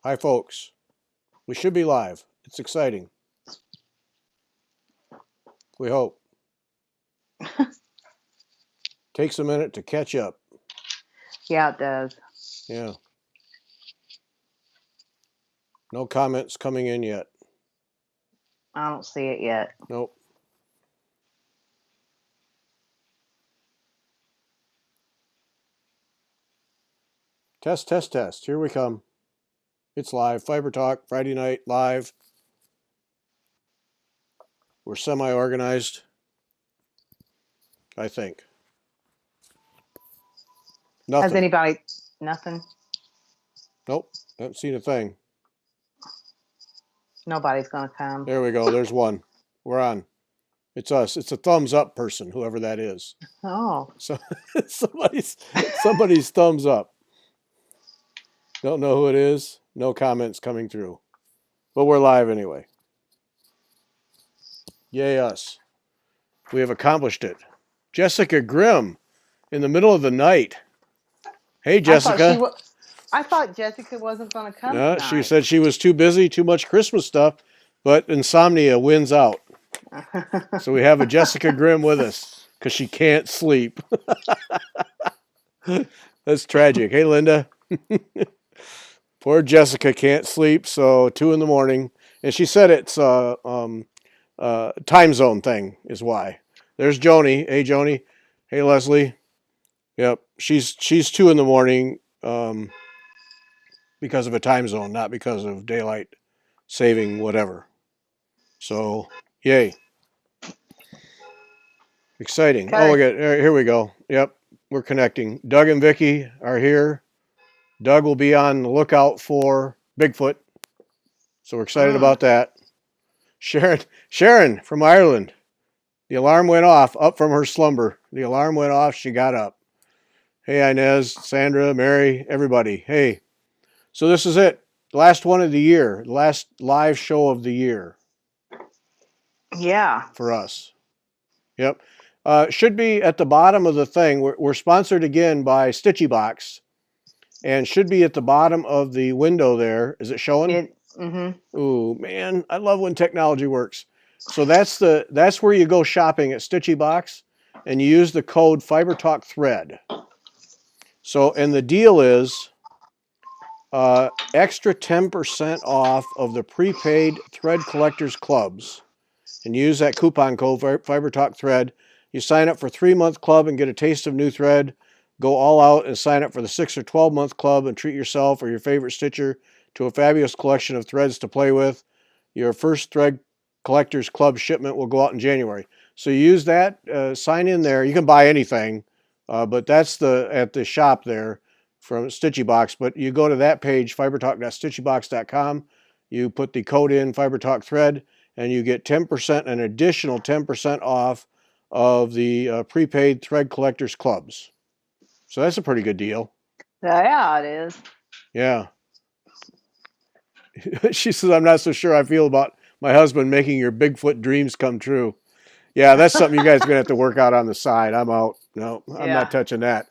Hi, folks. We should be live. It's exciting. We hope. Takes a minute to catch up. Yeah, it does. Yeah. No comments coming in yet. I don't see it yet. Nope. Test, test, test. Here we come. It's live. Fiber Talk, Friday night, live. We're semi-organized, I think. Nothing. Has anybody? Nothing? Nope. Haven't seen a thing. Nobody's going to come. There we go. There's one. We're on. It's us. It's a thumbs up person, whoever that is. Oh. So somebody's thumbs up. Don't know who it is. No comments coming through. But we're live anyway. Yay us. We have accomplished it. Jessica Grimm in the middle of the night. Hey, Jessica. I thought Jessica wasn't going to come No, tonight. she said she was too busy, too much Christmas stuff, but insomnia wins out. So we have a Jessica Grimm with us because she can't sleep. That's tragic. Hey, Linda. Poor Jessica can't sleep, so 2 a.m. And she said it's time zone thing is why. There's Joni. Hey, Joni. Hey, Leslie. Yep, she's 2 a.m. Because of a time zone, not because of daylight saving whatever. So, yay. Exciting. Okay. Oh, here we go. Yep, we're connecting. Doug and Vicky are here. Doug will be on the lookout for Bigfoot. So we're excited about that. Sharon from Ireland. The alarm went off, up from her slumber. The alarm went off, she got up. Hey, Inez, Sandra, Mary, everybody. Hey. So this is it. Last one of the year. Last live show of the year. Yeah. For us. Yep. Should be at the bottom of the thing. We're sponsored again by Stitchy Box. And should be at the bottom of the window there. Is it showing? Ooh, man, I love when technology works. So that's where you go shopping at Stitchy Box, and you use the code FiberTalkThread. So, and the deal is extra 10% off of the prepaid thread collectors clubs, and use that coupon code FiberTalkThread. You sign up for 3-month club and get a taste of new thread. Go all out and sign up for the 6 or 12-month club and treat yourself or your favorite stitcher to a fabulous collection of threads to play with. Your first thread collectors club shipment will go out in January. So you use that, sign in there. You can buy anything, but that's at the shop there from Stitchy Box. But you go to that page, fibertalk.stitchybox.com. You put the code in FiberTalkThread, and you get 10%, an additional 10% off of the prepaid thread collectors clubs. So that's a pretty good deal. Yeah, it is. Yeah. She says, I'm not so sure I feel about my husband making your Bigfoot dreams come true. Yeah, that's something you guys are going to have to work out on the side. I'm out. No, I'm not touching that.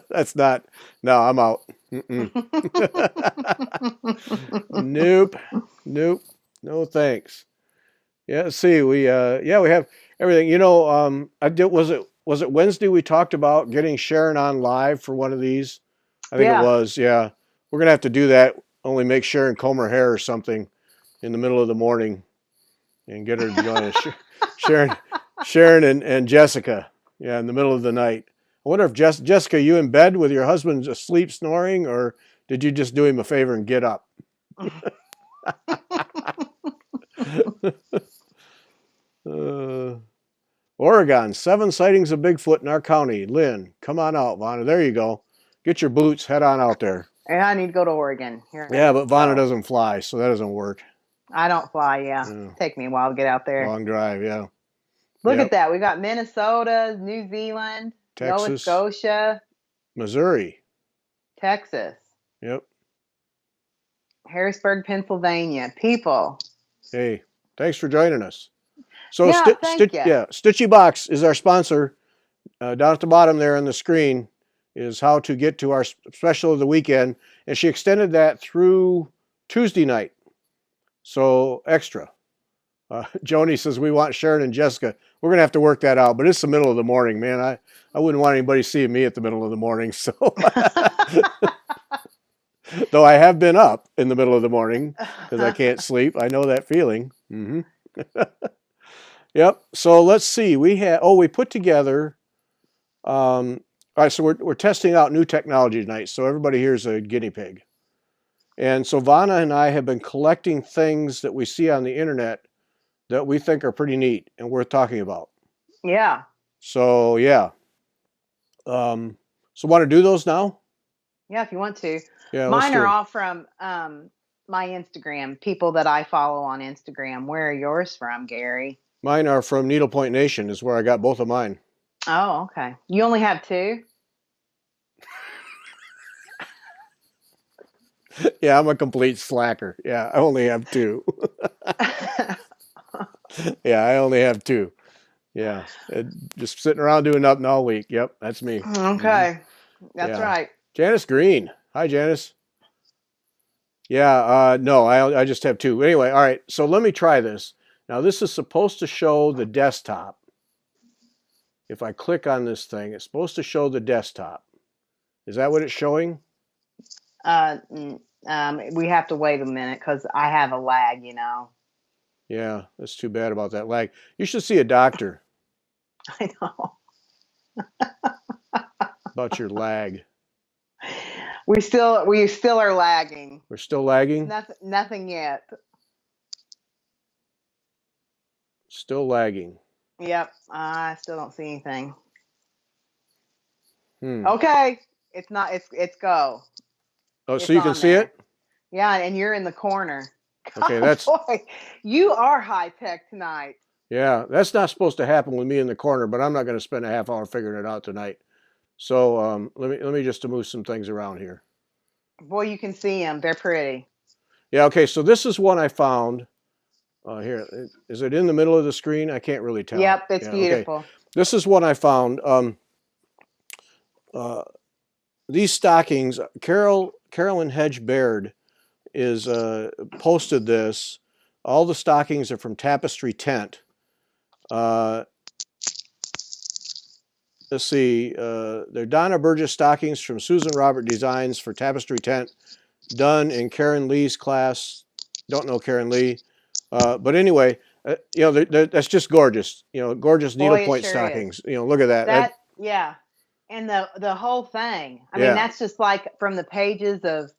That's not. No, I'm out. Nope. No thanks. Yeah, let's see. We have everything. You know, was it Wednesday we talked about getting Sharon on live for one of these? I think it was. Yeah. We're going to have to do that. Only make Sharon comb her hair or something in the middle of the morning and get her to join us. Sharon and Jessica. Yeah, in the middle of the night. I wonder if Jessica, you in bed with your husband asleep snoring, or did you just do him a favor and get up? Oregon, 7 sightings of Bigfoot in our county. Lynn, come on out, Vonna. There you go. Get your boots, head on out there. And I need to go to Oregon. Yeah, but Vonna doesn't fly, so that doesn't work. I don't fly, yeah. Take me a while to get out there. Long drive, yeah. Look at that. We got Minnesota, New Zealand, Texas, Nova Scotia, Missouri, Texas. Yep. Harrisburg, Pennsylvania. People. Hey, thanks for joining us. So thank you. Stitchy Box is our sponsor. Down at the bottom there on the screen, is how to get to our special of the weekend, and she extended that through Tuesday night. So extra. Joni says we want Sharon and Jessica. We're gonna have to work that out, but it's the middle of the morning, man. I wouldn't want anybody seeing me at the middle of the morning. So, though I have been up in the middle of the morning because I can't sleep, I know that feeling. Yep. So let's see. We put together. All right. So we're testing out new technology tonight. So everybody here's a guinea pig. And so Vanna and I have been collecting things that we see on the internet that we think are pretty neat and worth talking about. Yeah. So yeah. So want to do those now? Yeah, if you want to. Yeah. Mine are all from my Instagram, people that I follow on Instagram. Where are yours from, Gary? Mine are from Needlepoint Nation, is where I got both of mine. Oh, okay. You only have 2? Yeah, I'm a complete slacker. Yeah, I only have 2. Yeah, I only have 2. Yeah, just sitting around doing nothing all week. Yep, that's me. Okay, that's right. Janice Green. Hi, Janice. Yeah, no, I just have 2. Anyway, all right, so let me try this. Now, this is supposed to show the desktop. If I click on this thing, it's supposed to show the desktop. Is that what it's showing? We have to wait a minute because I have a lag, Yeah, that's too bad about that lag. You should see a doctor. I know. About your lag. We still are lagging. We're still lagging? Nothing yet. Still lagging. Yep, I still don't see anything. Okay, it's go. Oh, so you can see it? Yeah, and you're in the corner. Okay, that's... Boy, you are high tech tonight. Yeah, that's not supposed to happen with me in the corner, but I'm not going to spend a half hour figuring it out tonight. So let me just move some things around here. Boy, you can see them. They're pretty. Yeah, okay, so this is one I found. Here, is it in the middle of the screen? I can't really tell. Yep, it's beautiful. Okay. This is one I found. These stockings, Carolyn Hedge Baird is posted this. All the stockings are from Tapestry Tent. Let's see. They're Donna Burgess stockings from Susan Robert Designs for Tapestry Tent, done in Karen Lee's class. Don't know Karen Lee. But anyway, that's just gorgeous. Gorgeous needlepoint stockings. Is. Look at that. Yeah. And the whole thing. I mean, that's just like from the pages of,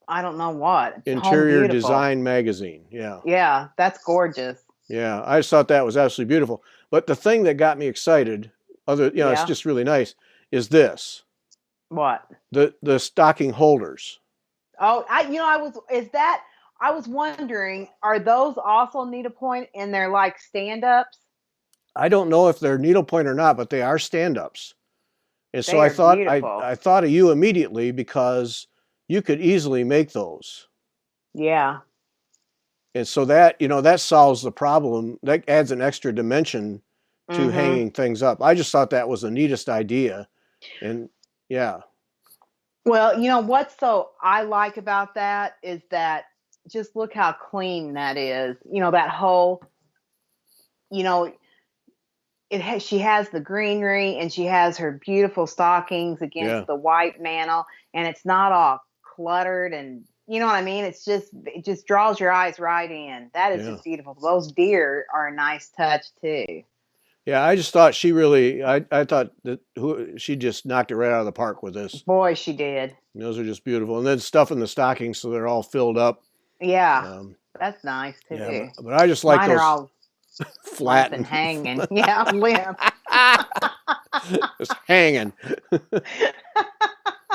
I don't know what. Interior Design Magazine. Yeah. Yeah, that's gorgeous. Yeah, I just thought that was absolutely beautiful. But the thing that got me excited, it's just really nice, is this. What? The stocking holders. Oh, I was wondering, are those also needlepoint and they're like stand-ups? I don't know if they're needlepoint or not, but they are stand-ups. And so I thought I thought of you immediately because you could easily make those. Yeah. And so that, that solves the problem. That adds an extra dimension to hanging things up. I just thought that was the neatest idea. And yeah. Well, what's so I like about that is that just look how clean that is. That whole, she has the greenery and she has her beautiful stockings against the white mantle, and it's not all cluttered, and you know what I mean? It just draws your eyes right in. That is just beautiful. Those deer are a nice touch too. Yeah, I just thought she really, I thought that she just knocked it right out of the park with this. Boy, she did. And those are just beautiful. And then stuff in the stockings so they're all filled up. Yeah, that's nice too. Yeah, but I just like mine those are all flat and hanging. Yeah, limp. Just hanging.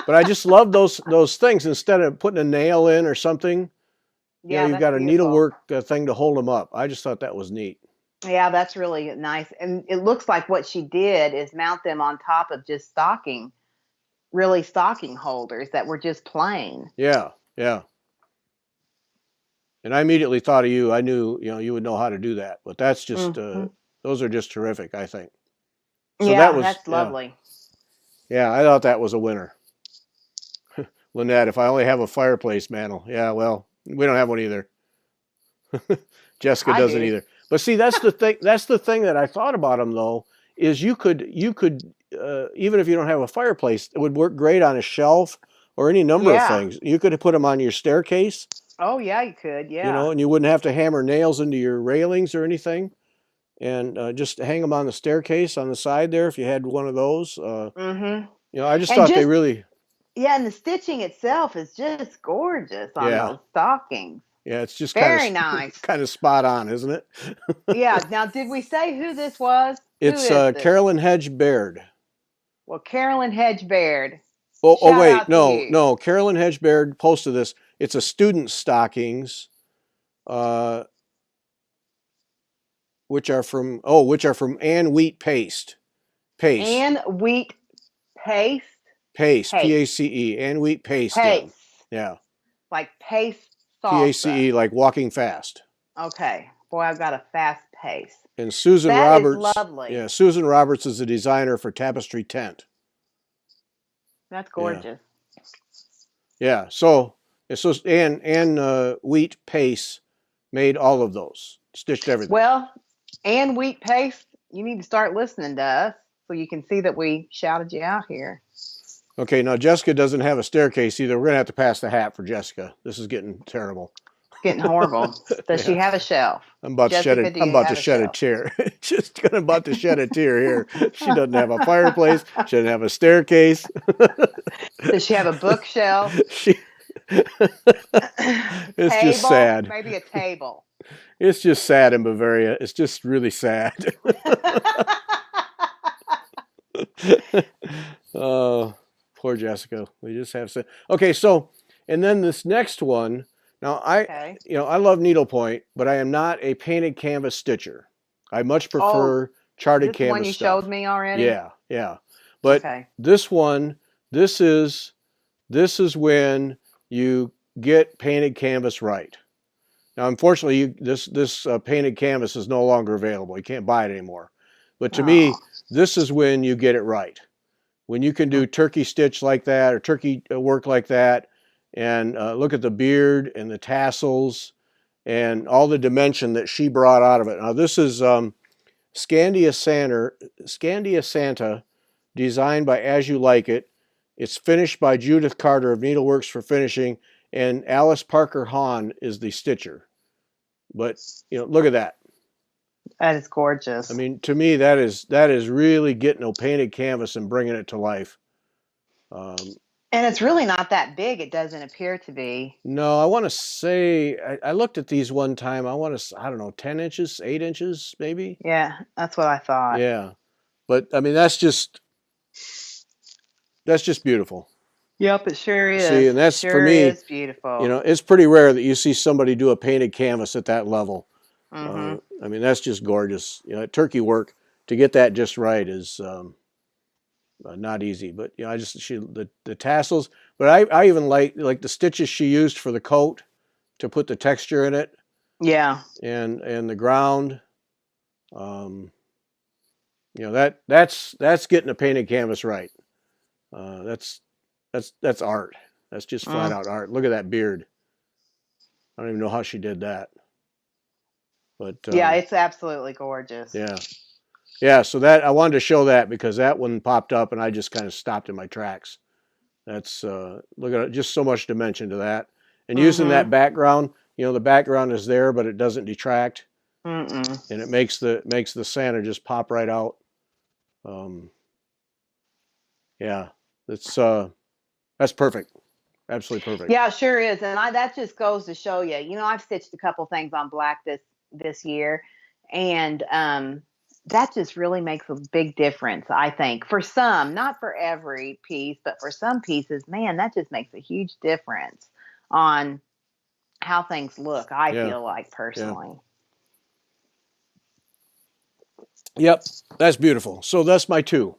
But I just love those things. Instead of putting a nail in or something, you've got a needlework thing to hold them up. I just thought that was neat. Yeah, that's really nice. And it looks like what she did is mount them on top of just stocking holders that were just plain. Yeah, yeah. And I immediately thought of you. I knew, you would know how to do that. But that's just, those are just terrific, I think. So that's lovely. Yeah, I thought that was a winner. Lynette, if I only have a fireplace mantle. Yeah, well, we don't have one either. Jessica I doesn't do. either. But see, that's the thing. That's the thing that I thought about them though. Is you could even if you don't have a fireplace, it would work great on a shelf or any number of Yeah. things. You could put them on your staircase, Oh yeah, you could. Yeah. and you wouldn't have to hammer nails into your railings or anything, and just hang them on the staircase on the side there if you had one of those. Mhm. I just And thought they just really, yeah, and the stitching itself is just gorgeous on yeah, those stockings. yeah, it's just Very nice. kind of spot on, isn't it? Yeah. Now, did we say who this was? Who It's is this? Carolyn Hedge Baird. Well, Carolyn Hedge Baird. Oh Shout wait, out to no, you. no. Carolyn Hedge Baird posted this. It's a student stockings, uh, which are from Ann Wheat Paste. And wheat paste. Paste. Paste. PACE. Ann Wheat Paste. Yeah, Paste. yeah. Like paste salsa. PACE, like walking fast. Okay. Boy, I've got a fast pace. And Susan That is Roberts. lovely. Yeah, Susan Roberts is the designer for Tapestry Tent. That's Yeah, gorgeous. yeah. So Ann Wheat Pace made all of those, stitched everything. Well, and wheat paste, you need to start listening to us so you can see that we shouted you out here. Okay, now Jessica doesn't have a staircase either. We're gonna have to pass the hat for Jessica. This is getting terrible. It's getting horrible. Does she have a shelf? I'm about Jessica, to shed a tear. Just about to shed a tear here. She doesn't have a fireplace. She doesn't have a staircase. Does she have a bookshelf? It's Table? just sad. Maybe a table. It's just sad in Bavaria. It's just really sad. Oh, poor Jessica. We just have to. Okay, so and then this next one. Now I love needlepoint, but I am not a painted canvas stitcher. I much prefer charted this one canvas you stuff. showed me already? Yeah, yeah. But this one, this is when you get painted canvas right. Now, unfortunately, this painted canvas is no longer available. You can't buy it anymore. But to me, this is when you get it right. When you can do turkey stitch like that or turkey work like that, and look at the beard and the tassels and all the dimension that she brought out of it. Now, this is Scandia Santa, designed by As You Like It. It's finished by Judith Carter of Needleworks for Finishing, and Alice Parker Hahn is the stitcher. But look at that. That is gorgeous. I mean, to me, that is really getting a painted canvas and bringing it to life. And it's really not that big. It doesn't appear to be. No, I want to say I looked at these one time. I don't know, 10 inches, 8 inches, maybe. Yeah, that's what I thought. Yeah, but I mean, that's just beautiful. Yep, it sure is. See, and that's for me. Is beautiful. It's pretty rare that you see somebody do a painted canvas at that level. Mm-hmm. I mean, that's just gorgeous. Turkey work to get that just right is not easy. But the tassels. But I even like the stitches she used for the coat to put the texture in it. Yeah. And the ground. That's getting a painted canvas right. That's art. That's just flat out art. Look at that beard. I don't even know how she did that. But yeah, it's absolutely gorgeous. Yeah. So that I wanted to show that because that one popped up and I just kind of stopped in my tracks. That's look at it, just so much dimension to that. And using that background, the background is there, but it doesn't detract. Mm-mm. And it makes the Santa just pop right out. Yeah, that's perfect. Absolutely perfect. Yeah, it sure is. And that just goes to show you, I've stitched a couple things on black this year, and that just really makes a big difference, I think. For some, not for every piece, but for some pieces, man, that just makes a huge difference on how things look, I feel like, personally. Yep, that's beautiful. So that's my 2.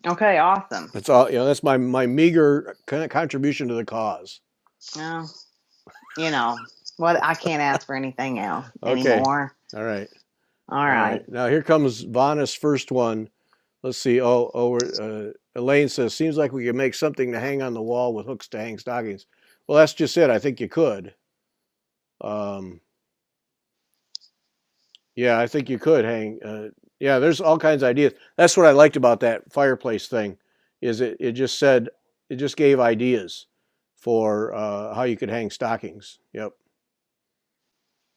Okay, awesome. That's all. That's my meager kind of contribution to the cause. Well, what? I can't ask for anything else anymore. All right. All right. Now here comes Vanna's first one. Let's see. Elaine says, seems like we could make something to hang on the wall with hooks to hang stockings. Well, that's just it. I think you could. Yeah, I think you could hang. Yeah, there's all kinds of ideas. That's what I liked about that fireplace thing, is it just said, it just gave ideas for how you could hang stockings. Yep.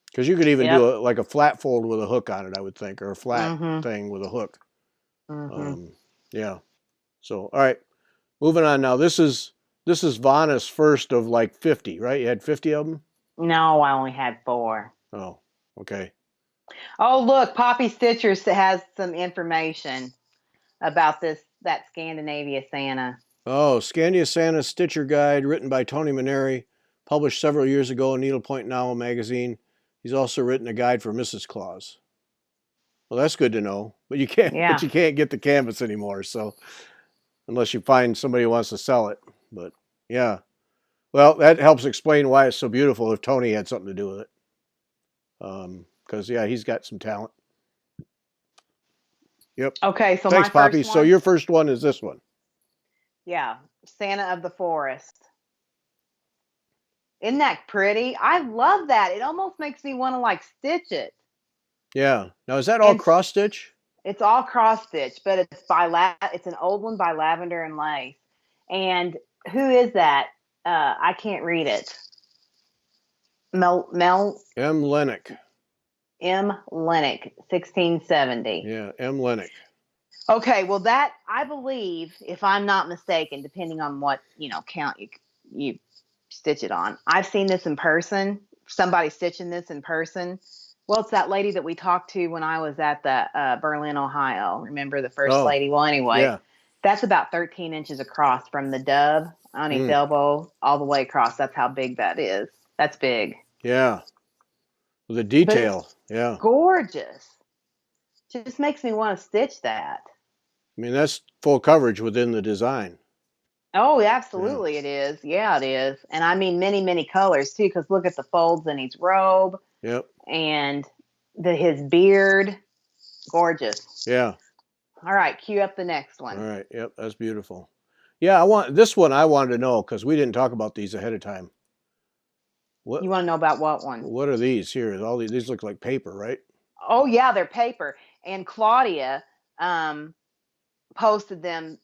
Because you could even Yep. do like a flat fold with a hook on it, I would think, or a flat Mm-hmm. thing with a hook. Mm-hmm. Yeah. So, all right, moving on now. This is Vanna's first of like 50, right? You had 50 of them? No, I only had 4. Oh, okay. Oh, look, Poppy Stitchers has some information about that Scandinavia Santa. Oh, Scandia Santa Stitcher Guide, written by Tony Maneri, published several years ago in Needlepoint Novel magazine. He's also written a guide for Mrs. Claus. Well, that's good to know. But you can't Yeah. get the canvas anymore, so unless you find somebody who wants to sell it. But yeah. Well, that helps explain why it's so beautiful if Tony had something to do with it. Because yeah, he's got some talent. Yep. Okay, so Thanks, my Poppy. first So one, your first one is this one. yeah, Santa of the Forest. Isn't that pretty? I love that. It almost makes me want to like stitch it. Yeah. Now is that all And cross stitch? it's all cross stitch, but it's an old one by Lavender and Lace. And who is that? I can't read it. Mel M. Lennox. M. Lennox, 1670. Yeah, M. Lennox. Okay, well that I believe, if I'm not mistaken, depending on what count you stitch it on. I've seen this in person. Somebody stitching this in person. Well, it's that lady that we talked to when I was at the Berlin, Ohio. Remember the first Oh, lady? Well, anyway, yeah. that's about 13 inches across from the dove on his elbow all the way across. That's how big that is. That's big. Yeah. The But detail. it's Yeah. gorgeous. Just makes me want to stitch that. I mean, that's full coverage within the design. Oh, Yeah. absolutely it is. Yeah, it is. And I mean many, many colors too, because look at the folds in his robe Yep. and his beard. Gorgeous. Yeah. All right, cue up the next All one. right. Yep. That's beautiful. Yeah, I wanted to know because we didn't talk about these ahead of time. What You want to know about what one? What are these here? All these look like paper, right? Oh yeah, they're paper. And Claudia posted them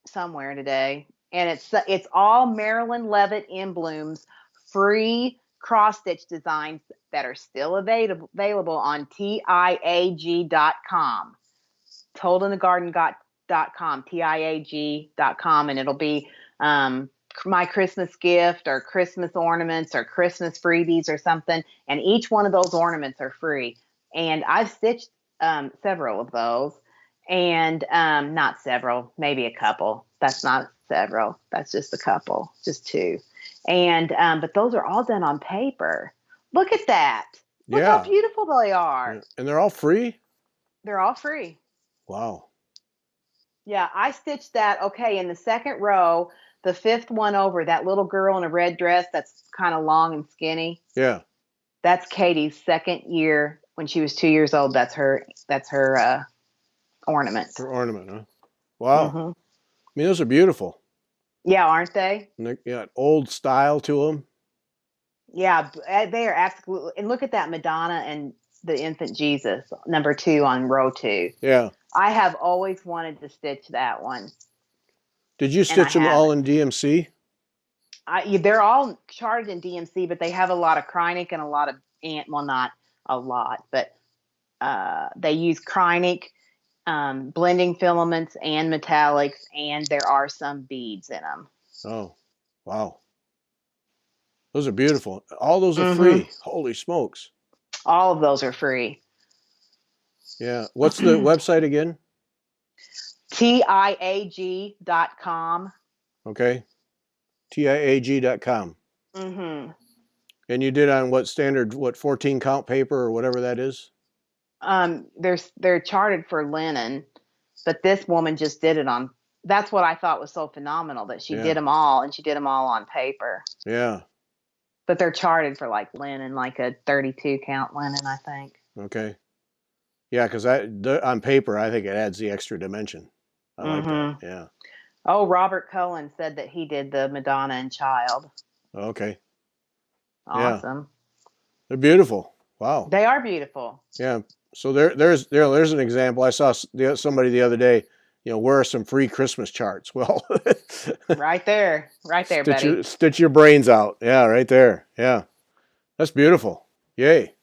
somewhere today, and it's all Marilyn Levitt Bloom's free cross stitch designs that are still available on TIAG.com. ToldInTheGarden.com, TIAG.com, and it'll be my Christmas gift or Christmas ornaments or Christmas freebies or something. And each one of those ornaments are free. And I've stitched several of those, and not several, maybe a couple. That's not several. That's just a couple, just 2. And but those are all done on paper. Look at that. Look how beautiful they are. Yeah. And they're all free? They're all free. Wow. Yeah, I stitched that. Okay, in the second row, the 5th one over, that little girl in a red dress that's kind of long and skinny. Yeah. That's Katie's second year when she was 2 years old. That's her ornament. Her ornament, huh? Wow. Mm-hmm. I mean, those are beautiful. Yeah, aren't they? And they got old style to them. Yeah, they are absolutely. And look at that Madonna and the infant Jesus, number 2 on row 2. Yeah. I have always wanted to stitch that one. Did you stitch them all in DMC? They're all charted in DMC, but they have a lot of Kreinik and a lot of well, not a lot, but they use Kreinik, blending filaments and metallics, and there are some beads in them. Oh, wow. Those are beautiful. All those are free. Holy smokes. All of those are free. Yeah. What's the website again? TIAG.com. Okay. TIAG.com. Mm-hmm. And you did on what standard, 14 count paper or whatever that is? They're charted for linen, but this woman just did it on. That's what I thought was so phenomenal, that she did them all, and she did them all on paper. Yeah. But they're charted for like linen, like a 32 count linen, I think. Okay. Yeah, because on paper, I think it adds the extra dimension. I like that. Yeah. Oh, Robert Cullen said that he did the Madonna and Child. Okay. Yeah. Awesome. They're beautiful. Wow. They are beautiful. Yeah. So there's an example. I saw somebody the other day, where are some free Christmas charts? Well, Right there, buddy. stitch your brains out. Yeah, right there. Yeah. That's beautiful. Yay.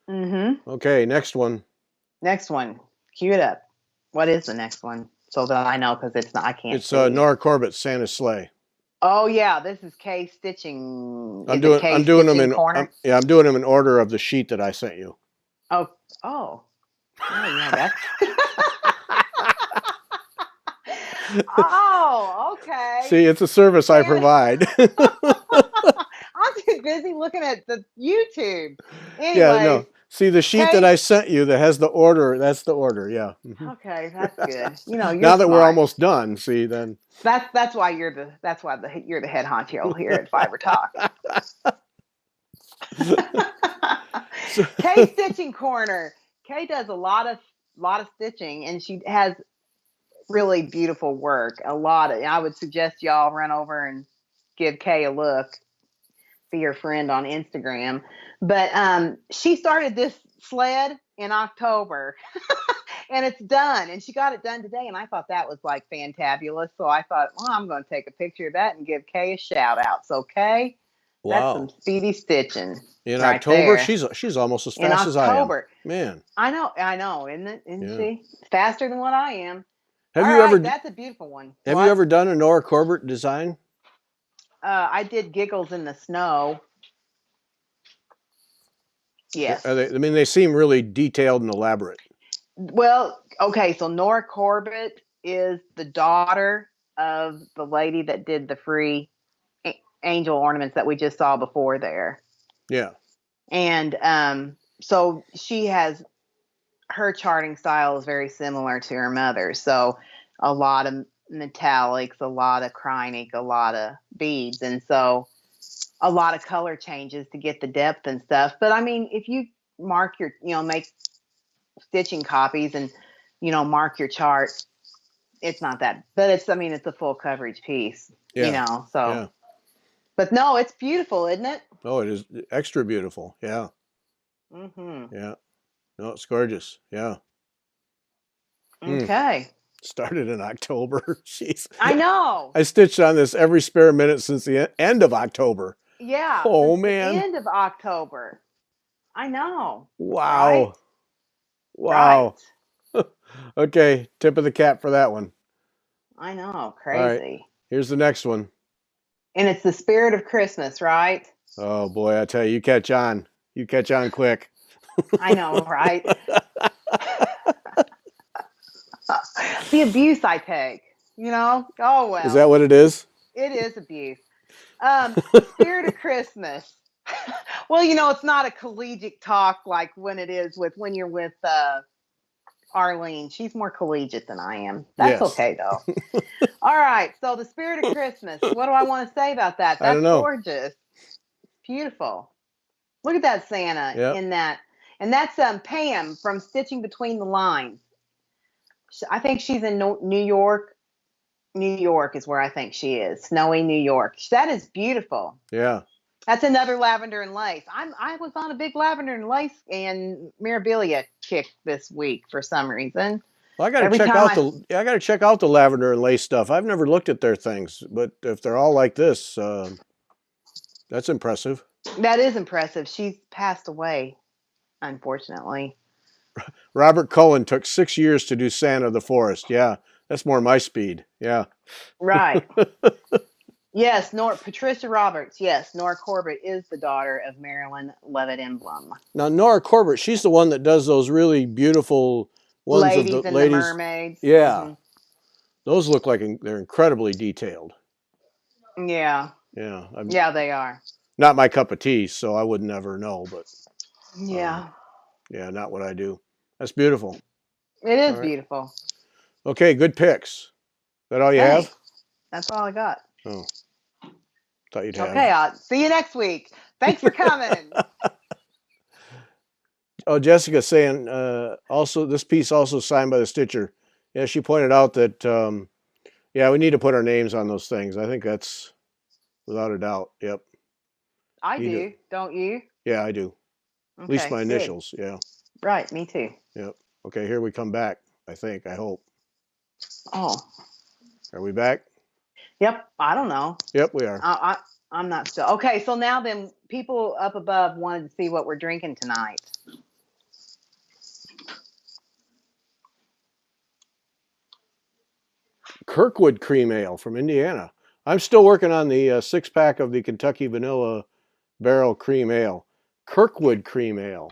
Mm-hmm. Okay, next one. Next one. Cue it up. What is the next one? So that I know, because it's not. I can't It's see. Nora Corbett's Santa's Sleigh. Oh yeah, this is Kay stitching. I'm Is it Kay stitching corner? I'm doing them in order of the sheet that I sent you. Oh. Oh yeah, that's. Oh, okay. See, it's a service I provide. I'm too busy looking at the YouTube. Anyways, yeah, no. See, the sheet that I sent you that has the order, that's the order, yeah. Mm-hmm. Okay, that's good. You're now that smart. we're almost done, see, then that's why you're the head honcho here at Fiber Talk. Kay Stitching Corner. Kay does a lot of stitching, and she has really beautiful work. I would suggest y'all run over and give Kay a look. Be your friend on Instagram. But she started this sled in October. And it's done. And she got it done today. And I thought that was like fantabulous. So I thought, well, I'm going to take a picture of that and give Kay a shout out. So Kay, that's some speedy stitching. In October, she's almost as fast as I am. Man. I know, isn't it? Isn't she? Faster than what I am. That's a beautiful one. Have you ever done a Nora Corbett design? I did Giggles in the Snow. Yes. They seem really detailed and elaborate. Well, okay, so Nora Corbett is the daughter of the lady that did the free angel ornaments that we just saw before there. Yeah. And so her charting style is very similar to her mother's. So a lot of metallics, a lot of Kreinik, a lot of beads. And so a lot of color changes to get the depth and stuff. But I mean, if you mark make stitching copies and mark your chart, it's not that, but it's a full coverage piece. Yeah. But no, it's beautiful, isn't it? Oh, it is extra beautiful. Yeah. Yeah. No, it's gorgeous. Yeah. Okay. Started in October. Jeez. I know. I stitched on this every spare minute since the end of October. Yeah. Oh man. The end of October. I know. Wow. Right? Wow. Right. Okay, tip of the cap for that one. I know, crazy. All right. Here's the next one. And it's the spirit of Christmas, right? Oh boy, I tell you, you catch on. You catch on quick. I know, right? The abuse I take, Oh well. Is that what it is? It is abuse. Spirit of Christmas. Well, it's not a collegiate talk like when you're with Arlene. She's more collegiate than I am. That's okay though. All right. So the spirit of Christmas. What do I want to say about that? That's gorgeous. Beautiful. Look at that Santa in that. And that's Pam from Stitching Between the Lines. I think she's in New York. New York is where I think she is. Snowy New York. That is beautiful. Yeah. That's another lavender and lace. I was on a big lavender and lace and Mirabilia kick this week for some reason. Well, I got to check out the lavender and lace stuff. I've never looked at their things, but if they're all like this, that's impressive. That is impressive. She's passed away, unfortunately. Robert Cullen took 6 years to do Santa of the Forest. Yeah, that's more my speed. Yeah. Right. Yes, Patricia Roberts. Yes, Nora Corbett is the daughter of Marilyn Levitt Emblem. Now, Nora Corbett, she's the one that does those really beautiful ones ladies of the and ladies. The mermaids. Yeah. Mm-hmm. Those look like they're incredibly detailed. Yeah. Yeah. Yeah, they are. Not my cup of tea, so I would never know, but yeah. Yeah, not what I do. That's beautiful. It is beautiful. Okay, good picks. Is that all you have? That's all I got. Oh. Thought you'd have. Okay, I'll see you next week. Thanks for coming. Oh, Jessica saying also this piece also signed by the stitcher. Yeah, she pointed out that Yeah, we need to put our names on those things. I think that's without a doubt. Yep. I Need to. do, don't you? Yeah, I do. At least Okay, my good. initials. Yeah. Right, me too. Yep. Okay, here we come back. I think. I hope. Oh, Are we back? yep. I don't know. Yep, we are. I'm not still. Okay, so now then, people up above wanted to see what we're drinking tonight. Kirkwood Cream Ale from Indiana. I'm still working on the 6-pack of the Kentucky Vanilla Barrel Cream Ale. Kirkwood Cream Ale.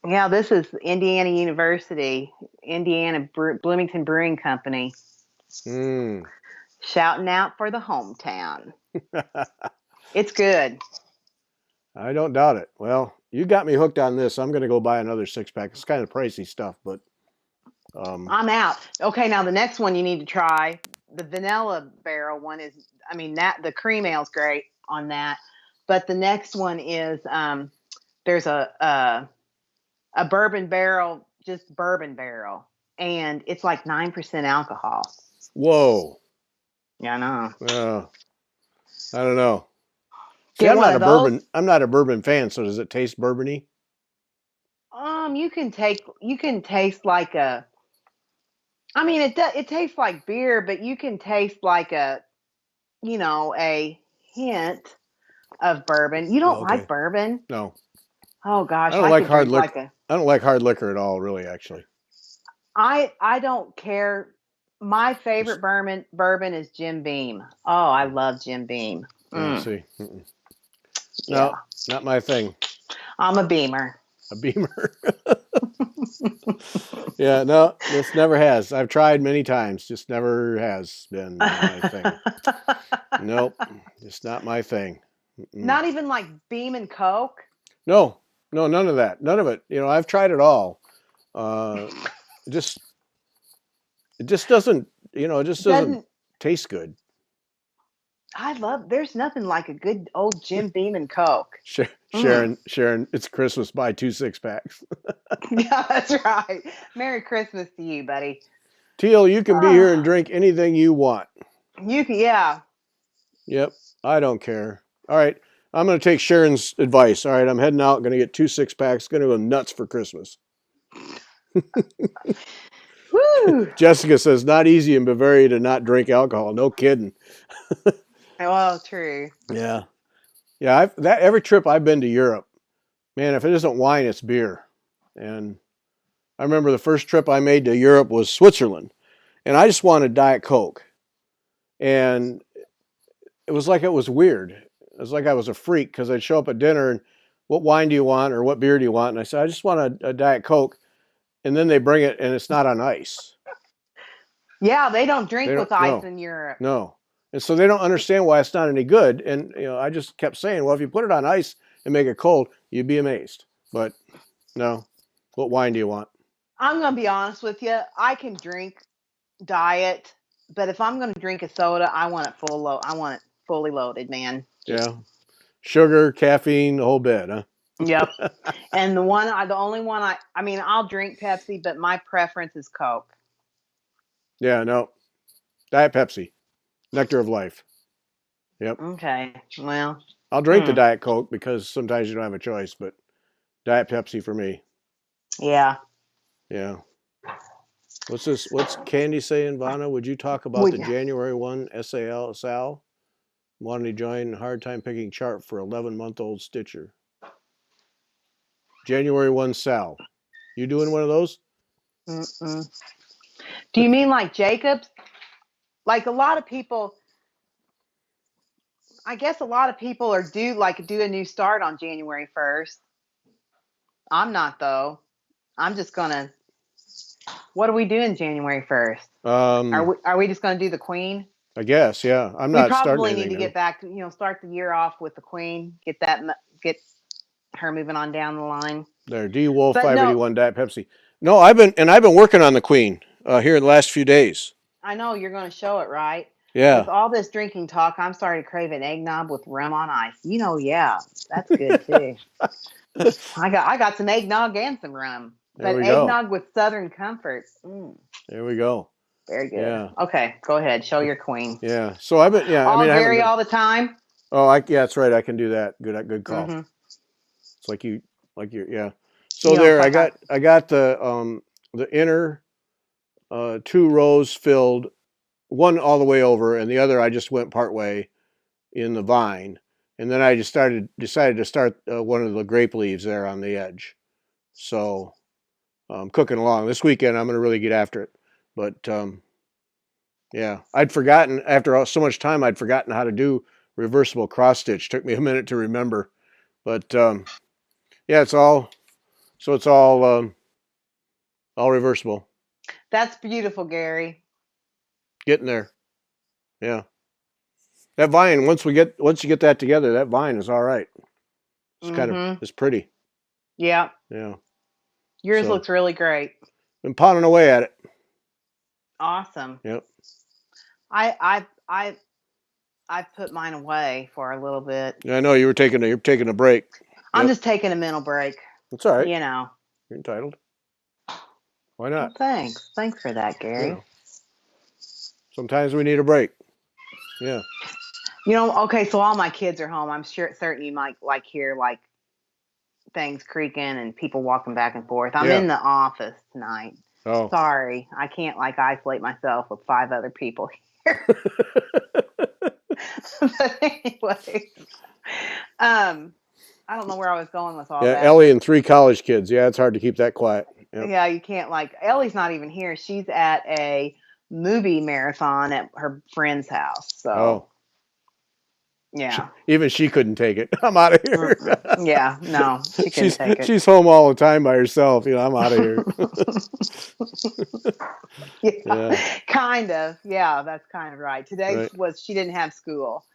Yeah, this is Indiana University, Bloomington Brewing Company. Shouting out for the hometown. It's good. I don't doubt it. Well, you got me hooked on this. I'm going to go buy another 6-pack. It's kind of pricey stuff, but I'm out. Okay, now the next one you need to try, the vanilla barrel one is, I mean, that the cream ale's great on that, but the next one is there's a bourbon barrel, just bourbon barrel, and it's like 9% alcohol. Whoa. Yeah, I know. I don't know. See, Get I'm one not of a those. bourbon. I'm not a bourbon fan. So does it taste bourbony? You can taste like a. I mean, it tastes like beer, but you can taste like a, a hint of bourbon. You don't Oh, okay. like bourbon? No. Oh gosh, I don't I like could hard drink liquor. like a. I don't like hard liquor at all, really, actually. I don't care. My favorite bourbon is Jim Beam. Oh, I love Jim Beam. Yeah, see. Yeah. No, not my thing. I'm a Beamer. A Beamer. Yeah, no, this never has. I've tried many times, just never has been my thing. Nope, it's not my thing. Not even like Beam and Coke. No, none of that. None of it. I've tried it all. It just doesn't. It just doesn't taste good. There's nothing like a good old Jim Beam and Coke. Sharon, it's Christmas. Buy 2 6-packs. Yeah, that's right. Merry Christmas to you, buddy. Teal, you can be here and drink anything you want. You can, yeah. Yep, I don't care. All right, I'm going to take Sharon's advice. All right, I'm heading out. Going to get 2 6-packs. Going to go nuts for Christmas. Woo! Jessica says, not easy in Bavaria to not drink alcohol. No kidding. Well, true. Yeah. Yeah, every trip I've been to Europe, man, if it isn't wine, it's beer. And I remember the first trip I made to Europe was Switzerland, and I just wanted Diet Coke. And it was like it was weird. It was like I was a freak because I'd show up at dinner and, what wine do you want or what beer do you want? And I said, I just want a Diet Coke. And then they bring it and it's not on ice. Yeah, they don't drink with ice in Europe. No. And so they don't understand why it's not any good. And I just kept saying, well, if you put it on ice and make it cold, you'd be amazed. But no. What wine do you want? I'm going to be honest with you. I can drink diet, but if I'm going to drink a soda, I want it full load. I want it fully loaded, man. Yeah. Sugar, caffeine, the whole bit, huh? Yep. And the only one I mean, I'll drink Pepsi, but my preference is Coke. Yeah, no. Diet Pepsi. Nectar of life. Yep. Okay. Well, I'll drink the Diet Coke because sometimes you don't have a choice, but Diet Pepsi for me. Yeah. Yeah. What's Candy saying, Vanna? Would you talk about the January 1 Sal? Wanted to join hard time picking chart for 11-month-old Stitcher. January 1 Sal. You doing one of those? Mm-mm. Do you mean like Jacob's? Like a lot of people, I guess a lot of people are do a new start on January 1st. I'm not though. I'm just gonna. What are we doing January 1st? Are we just gonna do the Queen? I guess, yeah. I'm not starting anything. We probably need to get back to start the year off with the Queen. Get her moving on down the line. There, D Wolf 581 Diet Pepsi. No, I've been working on the Queen here in the last few days. I know you're going to show it, right? Yeah. With all this drinking talk, I'm starting to crave an eggnog with rum on ice. Yeah, that's good too. I got some eggnog and some rum, but eggnog with Southern Comfort. There we go. Very good. Yeah. Okay, go ahead. Show your queen. Yeah. So I've been, yeah, All I haven't Gary been, all the time? oh, yeah, that's right. I can do that. Good call. Mm-hmm. It's like yeah. So You know, there, it's like I got the inner, 2 rows filled, one all the way over, and the other I just went part way in the vine. And then I just decided to start one of the grape leaves there on the edge. So I'm cooking along. This weekend I'm going to really get after it. But yeah, I'd forgotten after so much time. I'd forgotten how to do reversible cross stitch. Took me a minute to remember. But yeah, it's all all reversible. that's beautiful, Gary. Getting there. Yeah. That vine, once you get that together, that vine is all right. It's pretty. Yeah. Yeah. Yours So, looks really great. been pounding away at it. Awesome. Yep. I put mine away for a little bit. Yeah, I know you're taking a break. I'm Yep. just taking a mental break. That's all right. You know. You're entitled. Why not? Well, thanks. Thanks for that, Gary. You know, sometimes we need a break. Yeah. You know, okay, so all my kids are home. I'm certain you might hear things creaking and people walking back and forth. I'm in the office tonight. Oh. Sorry, I can't isolate myself with 5 other people here. But anyways, I don't know where I was going with all that. Yeah, Ellie and 3 college kids. Yeah, it's hard to keep that quiet. Yep. Yeah, you can't Ellie's not even here. She's at a movie marathon at her friend's house. So yeah. Even she couldn't take it. I'm out of here. Yeah, no, she couldn't take it. She's home all the time by herself. I'm out of here. Yeah, kind of. Yeah, that's kind of right. Today she didn't have school.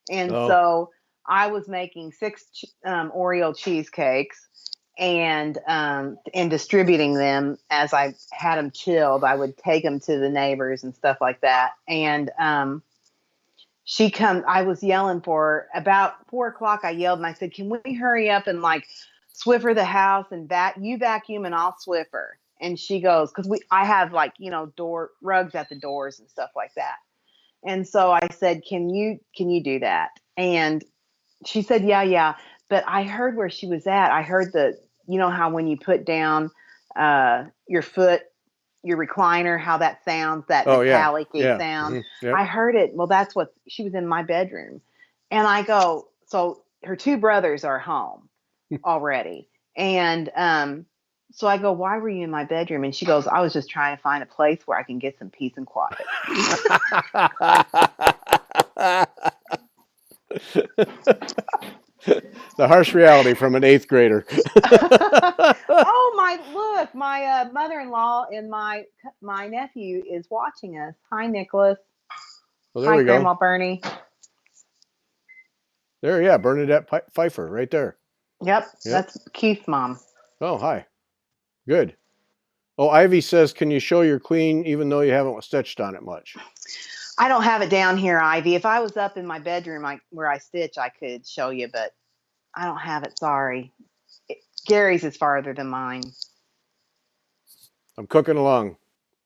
And so I was making 6 Oreo cheesecakes and distributing them as I had them chilled. I would take them to the neighbors and stuff like that. And I was yelling for her. About 4 o'clock. I yelled and I said, "Can we hurry up and Swiffer the house and you vacuum and I'll Swiffer." And she goes, because I have door rugs at the doors and stuff like that. And so I said, can you do that? And she said, yeah. But I heard where she was at. I heard how when you put down your foot, your recliner, how that sounds, that metallic sound. Mm-hmm. Yep. I heard it. Well, that's what she was in my bedroom. And I go, so her 2 brothers are home already. And so I go, "Why were you in my bedroom?" And she goes, "I was just trying to find a place where I can get some peace and quiet." The harsh reality from an 8th grader. Oh, my mother-in-law and my nephew is watching us. Hi, Nicholas. Well, there Hi, we go. Grandma Bernie. There, yeah, Bernadette Pfeiffer, right there. Yep, that's Keith's mom. Oh, hi. Good. Oh, Ivy says, "Can you show your queen even though you haven't stitched on it much?" I don't have it down here, Ivy. If I was up in my bedroom where I stitch, I could show you, but I don't have it. Sorry. Gary's is farther than mine. I'm cooking along.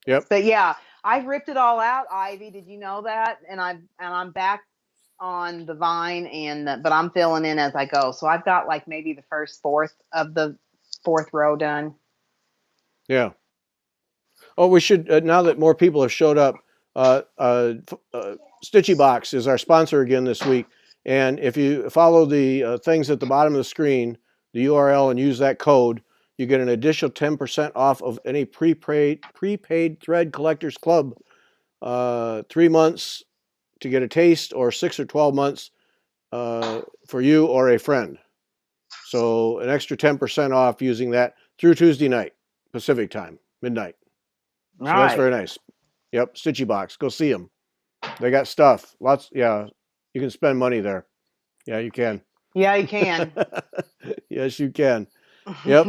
Yep. But yeah, I ripped it all out, Ivy. Did you know that? And I'm back on the vine but I'm filling in as I go. So I've got maybe the first 4th of the 4th row done. Yeah. Oh, we should now that more people have showed up. Stitchy Box is our sponsor again this week, and if you follow the things at the bottom of the screen, the URL, and use that code, you get an additional 10% off of any prepaid Thread Collectors Club. 3 months to get a taste, or 6 or 12 months for you or a friend. So an extra 10% off using that through Tuesday night, Pacific time, midnight. So that's very nice. Yep, Stitchy Box. Go see them. They got stuff. Lots. Yeah, you can spend money there. Yeah, you can. Yeah, you can. Yes, you can. Yep.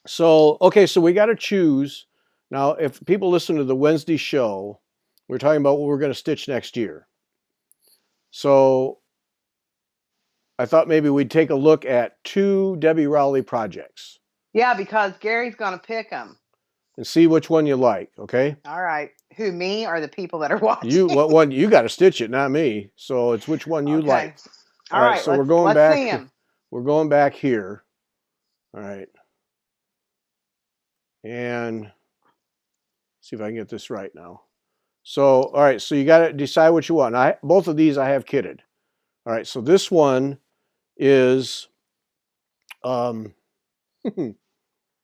So, okay, so we got to choose. Now, if people listen to the Wednesday show, we're talking about what we're going to stitch next year. So I thought maybe we'd take a look at 2 Debbie Rowley projects. Yeah, because Gary's going to pick them. And see which one you like, okay? All right. Who, me or the people that are watching? What one? You got to stitch it, not me. So it's which one you like. All right. So we're going let's back. see them. We're going back here. All right. And see if I can get this right now. So, all right. So you got to decide what you want. Both of these I have kitted. All right. So this one is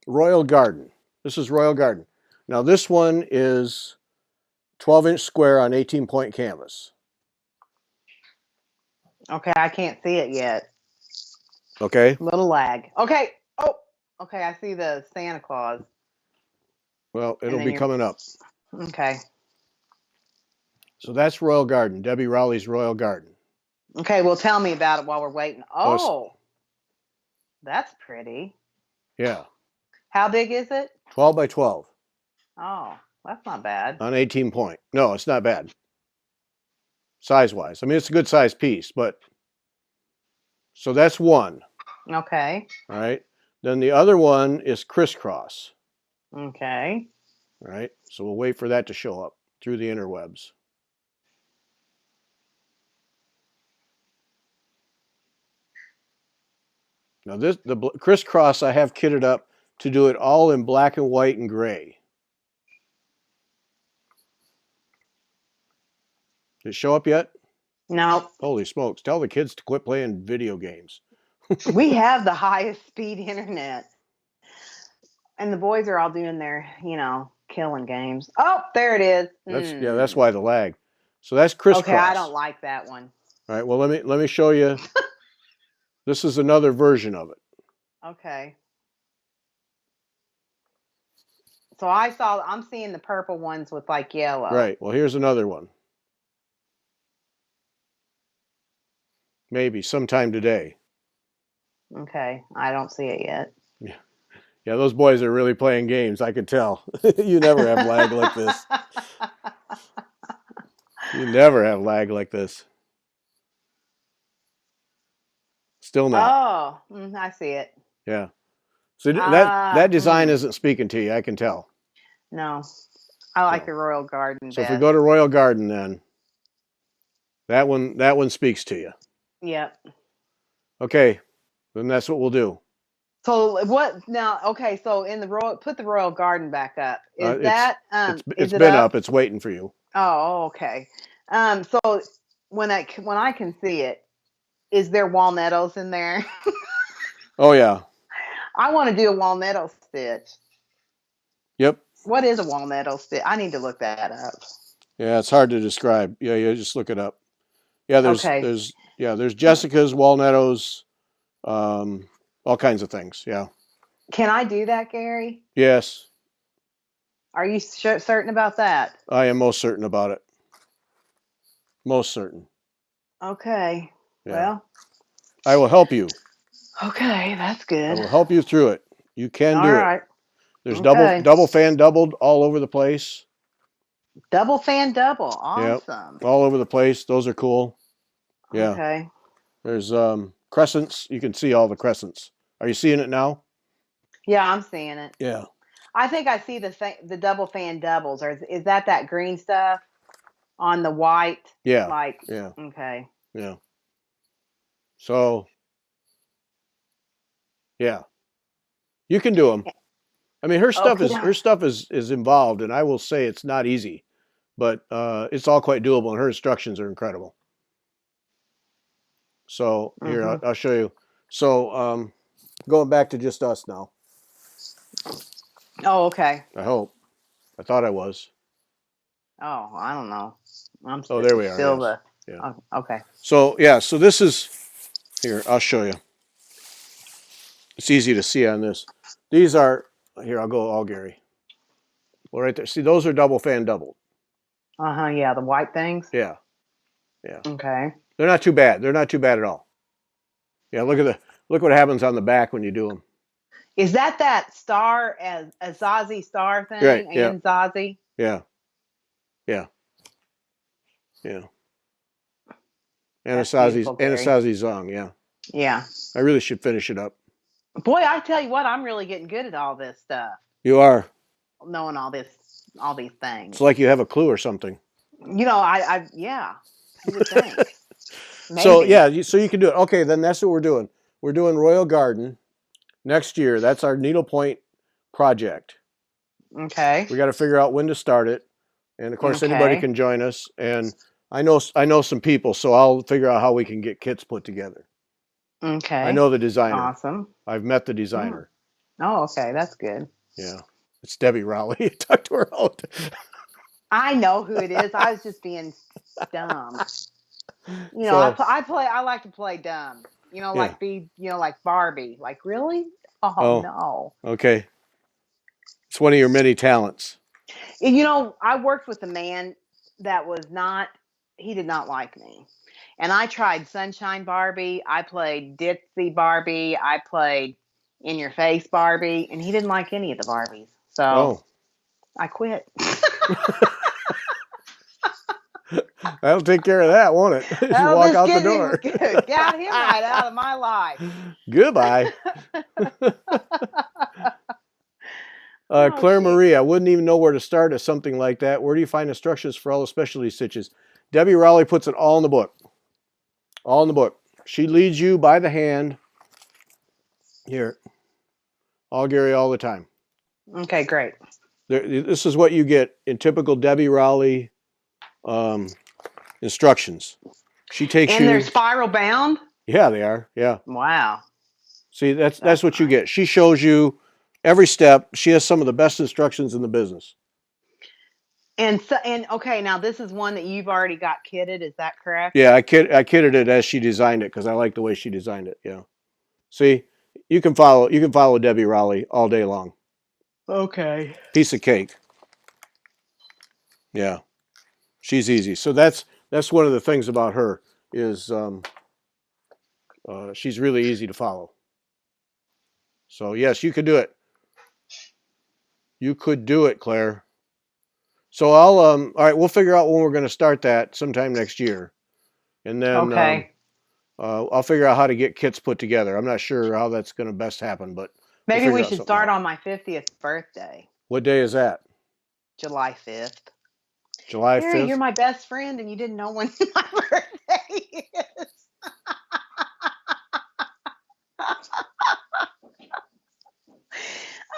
Royal Garden. This is Royal Garden. Now this one is 12-inch square on 18-point canvas. Okay, I can't see it yet. Okay. Little lag. Okay. Oh, okay. I see the Santa Claus. Well, it'll be coming up. Okay. So that's Royal Garden, Debbie Rowley's Royal Garden. Okay, well, tell me about it while we're waiting. Oh, that's pretty. Yeah. How big is it? 12 by 12. Oh, that's not bad. On 18-point. No, it's not bad. Size-wise. I mean, it's a good size piece, but so that's one. Okay. All right. Then the other one is crisscross. Okay. All right. So we'll wait for that to show up through the interwebs. Now the crisscross I have kitted up to do it all in black and white and gray. Did it show up yet? No. Holy smokes. Tell the kids to quit playing video games. We have the highest speed internet. And the boys are all doing their, killing games. Oh, there it is. Yeah, that's why the lag. So that's crisscross. Okay, I don't like that one. All right, well let me show you. This is another version of it. Okay. So I'm seeing the purple ones with like yellow. Right. Well, here's another one. Maybe sometime today. Okay. I don't see it yet. Yeah, those boys are really playing games. I can tell. You never have lag like this. You never have lag like this. Still not. Oh, I see it. Yeah. So that design isn't speaking to you. I can tell. No, I like the Royal Garden. So if we go to Royal Garden, then that one speaks to you. Yep. Okay, then that's what we'll do. So what now? Okay, so in the put the Royal Garden back up. Is that it's been up? It's waiting for you. Oh, okay. So when I can see it, is there walnuttos in there? Oh yeah. I want to do a walnutto stitch. Yep. What is a walnutto stitch? I need to look that up. Yeah, it's hard to describe. Yeah, just look it up. Yeah, there's Jessica's, walnuttos, all kinds of things. Yeah. Can I do that, Gary? Yes. Are you certain about that? I am most certain about it. Most certain. Okay. Yeah. Well, I will help you. Okay, that's good. I will help you through it. You can do it. There's double fan doubled all over the place. Double fan double. Awesome. Yep. All over the place. Those are cool. Yeah. Okay. There's crescents. You can see all the crescents. Are you seeing it now? Yeah, I'm seeing it. Yeah. I think I see the double fan doubles. Or is that green stuff on the white? Yeah. Yeah. Okay. Yeah. So, yeah, you can do them. I mean, her stuff is involved, and I will say it's not easy, but it's all quite doable, and her instructions are incredible. So here, I'll show you. So going back to just us now. Oh, okay. I hope. I thought I was. Oh, I don't know. There we are. Still yes. Oh, okay. So yeah, so this is here. I'll show you. It's easy to see on this. These are here. I'll go all Gary. Well, right there. See, those are double fan doubled. Yeah, the white things. Yeah. Yeah. Okay. They're not too bad. They're not too bad at all. Yeah. Look what happens on the back when you do them. Is that star as a Zazie star thing? Right. Yeah. And Zazie. Yeah. Yeah. Yeah. Anasazi Zong, yeah. Yeah. I really should finish it up. Boy, I tell you what, I'm really getting good at all this stuff. You are. Knowing all this all these things. It's like you have a clue or something. Yeah, you would think. Maybe. So yeah, so you can do it. Okay, then that's what we're doing. We're doing Royal Garden next year. That's our needlepoint project. Okay. We got to figure out when to start it, and of course anybody can join us. And I know some people, so I'll figure out how we can get kits put together. Okay. I know the designer. Awesome. I've met the designer. Oh, okay, that's good. Yeah, it's Debbie Rowley. I talk to her all the time. I know who it is. I was just being dumb. I like to play dumb. Like like Barbie. Like, really? Oh no. Okay. It's one of your many talents. I worked with a man that he did not like me. And I tried Sunshine Barbie. I played Ditzy Barbie. I played In Your Face Barbie. And he didn't like any of the Barbies. So I quit. That'll take care of that, won't it? You walk out the door. Got him right out of my life. Goodbye. Claire Marie, I wouldn't even know where to start at something like that. Where do you find instructions for all the specialty stitches? Debbie Rowley puts it all in the book. All in the book. She leads you by the hand. Here. All Gary all the time. Okay, great. This is what you get in typical Debbie Rowley instructions. She takes you. And they're spiral bound? Yeah, they are. Yeah. Wow. See, that's what you get. She shows you every step. She has some of the best instructions in the business. And okay, now this is one that you've already got kitted. Is that correct? Yeah, I kitted it as she designed it because I like the way she designed it. Yeah. See, you can follow Debbie Rowley all day long. Okay. Piece of cake. Yeah. She's easy. So that's one of the things about her is she's really easy to follow. So yes, you could do it. You could do it, Claire. So all right, we'll figure out when we're going to start that sometime next year, and then I'll figure out how to get kits put together. I'm not sure how that's going to best happen, but maybe we should start on my 50th birthday. What day is that? July 5th. July 5th? You're my best friend, and you didn't know when my birthday is.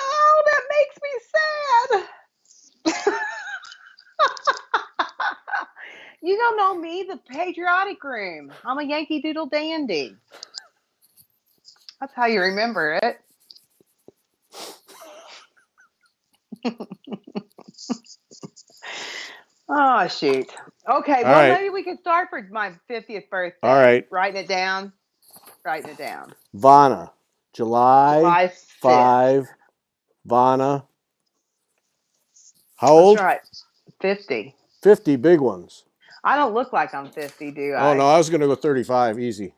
Oh, that makes me sad. You don't know me, the patriotic room. I'm a Yankee Doodle Dandy. That's how you remember it. Oh, shoot. Okay, well, maybe we can start for my 50th birthday. All right. Writing it down. Vanna, July 5. Vanna. How old? That's right. 50. 50 big ones. I don't look like I'm 50, do I? Oh, no, I was going to go 35, easy.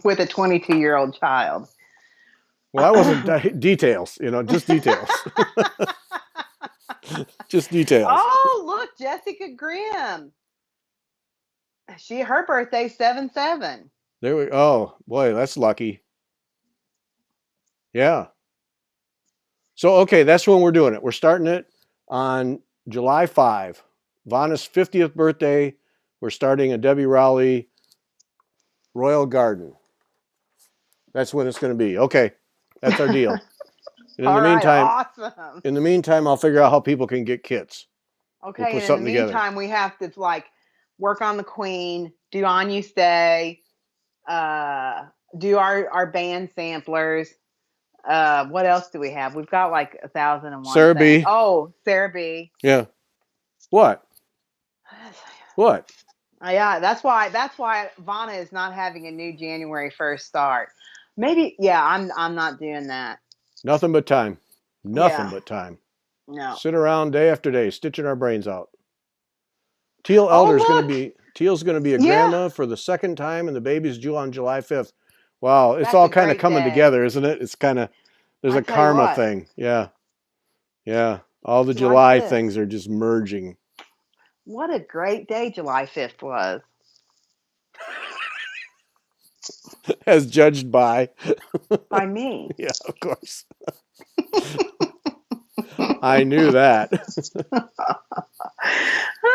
With a 22-year-old child. Well, that wasn't details, just details. Just details. Oh, look, Jessica Grimm. Her birthday's 7/7. There we. Oh boy, that's lucky. Yeah. So okay, that's when we're doing it. We're starting it on July 5. Vanna's 50th birthday. We're starting a Debbie Rowley Royal Garden. That's when it's going to be. Okay, that's our deal. And in the meantime, I'll figure out how people can get kits. Okay, and in the meantime, we have to work on the Queen, do On You Stay, do our band samplers. What else do we have? We've got 1,001. Sarah B. Oh, Sarah B. Yeah. What? What? Yeah, that's why Vanna is not having a new January 1st start. Maybe, yeah, I'm not doing that. Nothing but time. Nothing but time. No. Sit around day after day, stitching our brains out. Teal's going to be a grandma for the second time, and the baby's due on July 5th. Wow, it's all kind of coming together, isn't it? It's kind of, there's a karma thing. Yeah. Yeah. All the July things are just merging. What a great day July 5th was. As judged by? By me. Yeah, of course. I knew that.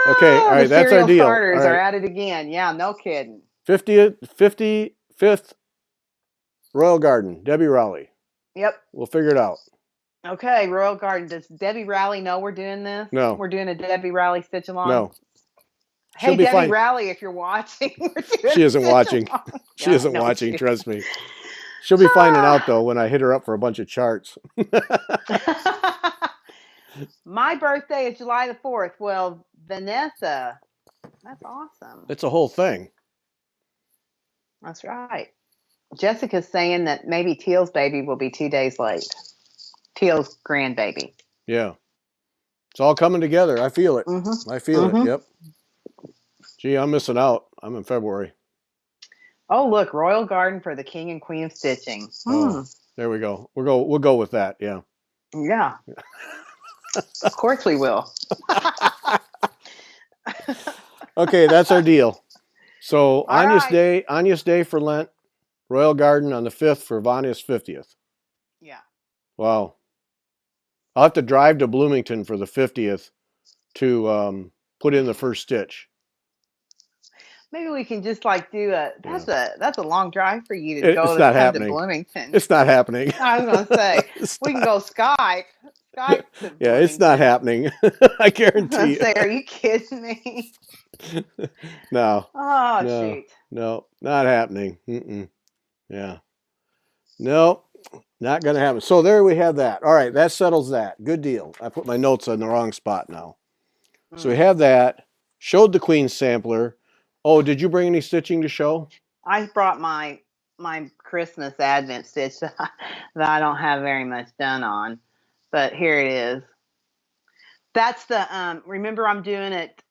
Okay, all Oh, right, the that's our cereal deal. starters All are right, at it again. Yeah, no kidding. 55th Royal Garden, Debbie Rowley. Yep. We'll figure it out. Okay, Royal Garden. Does Debbie Rowley know we're doing this? No, We're doing a Debbie Rowley stitch along. no. She'll Hey, be Debbie fine. Rowley, if you're watching, we're doing She a isn't stitch watching. along. She Yeah, I isn't know watching, she. trust me. She'll be finding out, though, when I hit her up for a bunch of charts. My birthday is July the 4th. Well, Vanessa, that's awesome. It's a whole thing. That's right. Jessica's saying that maybe Teal's baby will be 2 days late. Teal's grandbaby. Yeah. It's all coming together. I feel it. Mm-hmm. I feel it. Yep. Gee, I'm missing out. I'm in February. Oh, look, Royal Garden for the King and Queen of Stitching. Oh, there we go. We'll go with that. Yeah. Yeah. Of course we will. Okay, that's our deal. So All right. Anya's Day for Lent, Royal Garden on the 5th for Vanya's 50th. Yeah. Wow. I'll have to drive to Bloomington for the 50th to put in the first stitch. Maybe we can just like do that's a long drive for you to It's not come to happening. Bloomington. It's not happening. I was gonna say we can go Skype to Yeah, it's not happening. I guarantee you. Say, are you kidding me? No. Oh, No. shoot. No, not happening. Yeah. No, not going to happen. So there we have that. All right, that settles that. Good deal. I put my notes on the wrong spot now. So we have that. Showed the Queen sampler. Oh, did you bring any stitching to show? I brought my Christmas Advent stitch that I don't have very much done on, but here it is. That's the remember I'm doing it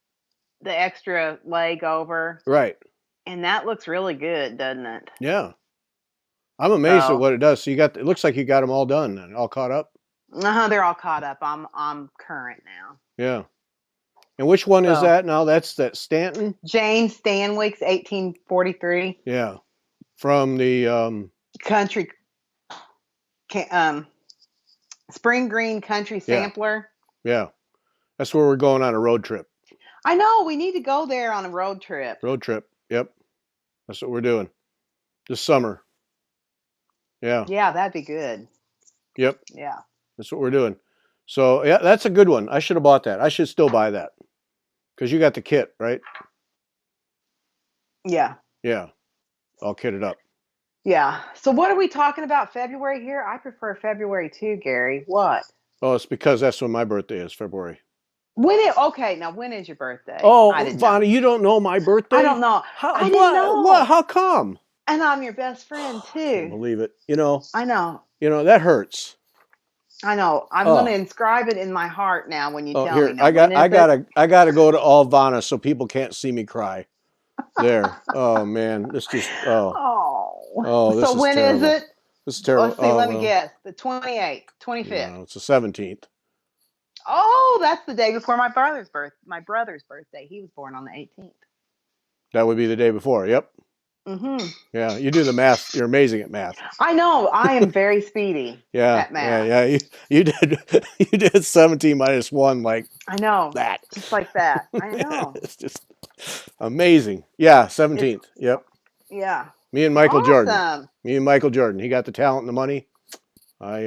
the extra leg over. Right. And that looks really good, doesn't it? Yeah. I'm amazed at what it does. So it looks like you got them all done and all caught up. They're all caught up. I'm current now. Yeah. And which one is that now? That's that Stanton? Jane Stanwick's 1843. Yeah. From the Country Spring Green Country Sampler. Yeah. That's where we're going on a road trip. I know. We need to go there on a road trip. Road trip. Yep. That's what we're doing this summer. Yeah. Yeah, that'd be good. Yep. Yeah. That's what we're doing. So, yeah, that's a good one. I should have bought that. I should still buy that. Because you got the kit, right? Yeah. Yeah. All kitted up. Yeah. So what are we talking about February here? I prefer February too, Gary. What? Oh, it's because that's when my birthday is, February. Okay, now when is your birthday? Oh, Vonnie, you don't know my birthday? I don't know. I didn't know. What? How come? And I'm your best friend too. I can't believe it. You know. I know. You know, that hurts. I know. I'm going to inscribe it in my heart now when you tell me. Now, I gotta go to Alvana so people can't see me cry. There. Oh man, this just this so when terrible. is it? This is terrible. Let's see. Let me guess. The 28th, 25th. No, it's the 17th. Oh, that's the day before my brother's birthday. He was born on the 18th. That would be the day before. Yep. Mm-hmm. Yeah, you do the math. You're amazing at math. I know. I am very speedy. At math. Yeah. You did 17 minus 1 like. I know. That. Just like that. I know. It's just amazing. Yeah, 17th. Yep. Yeah. Me and Michael Jordan. Me and Michael Jordan. He got the talent and the money. I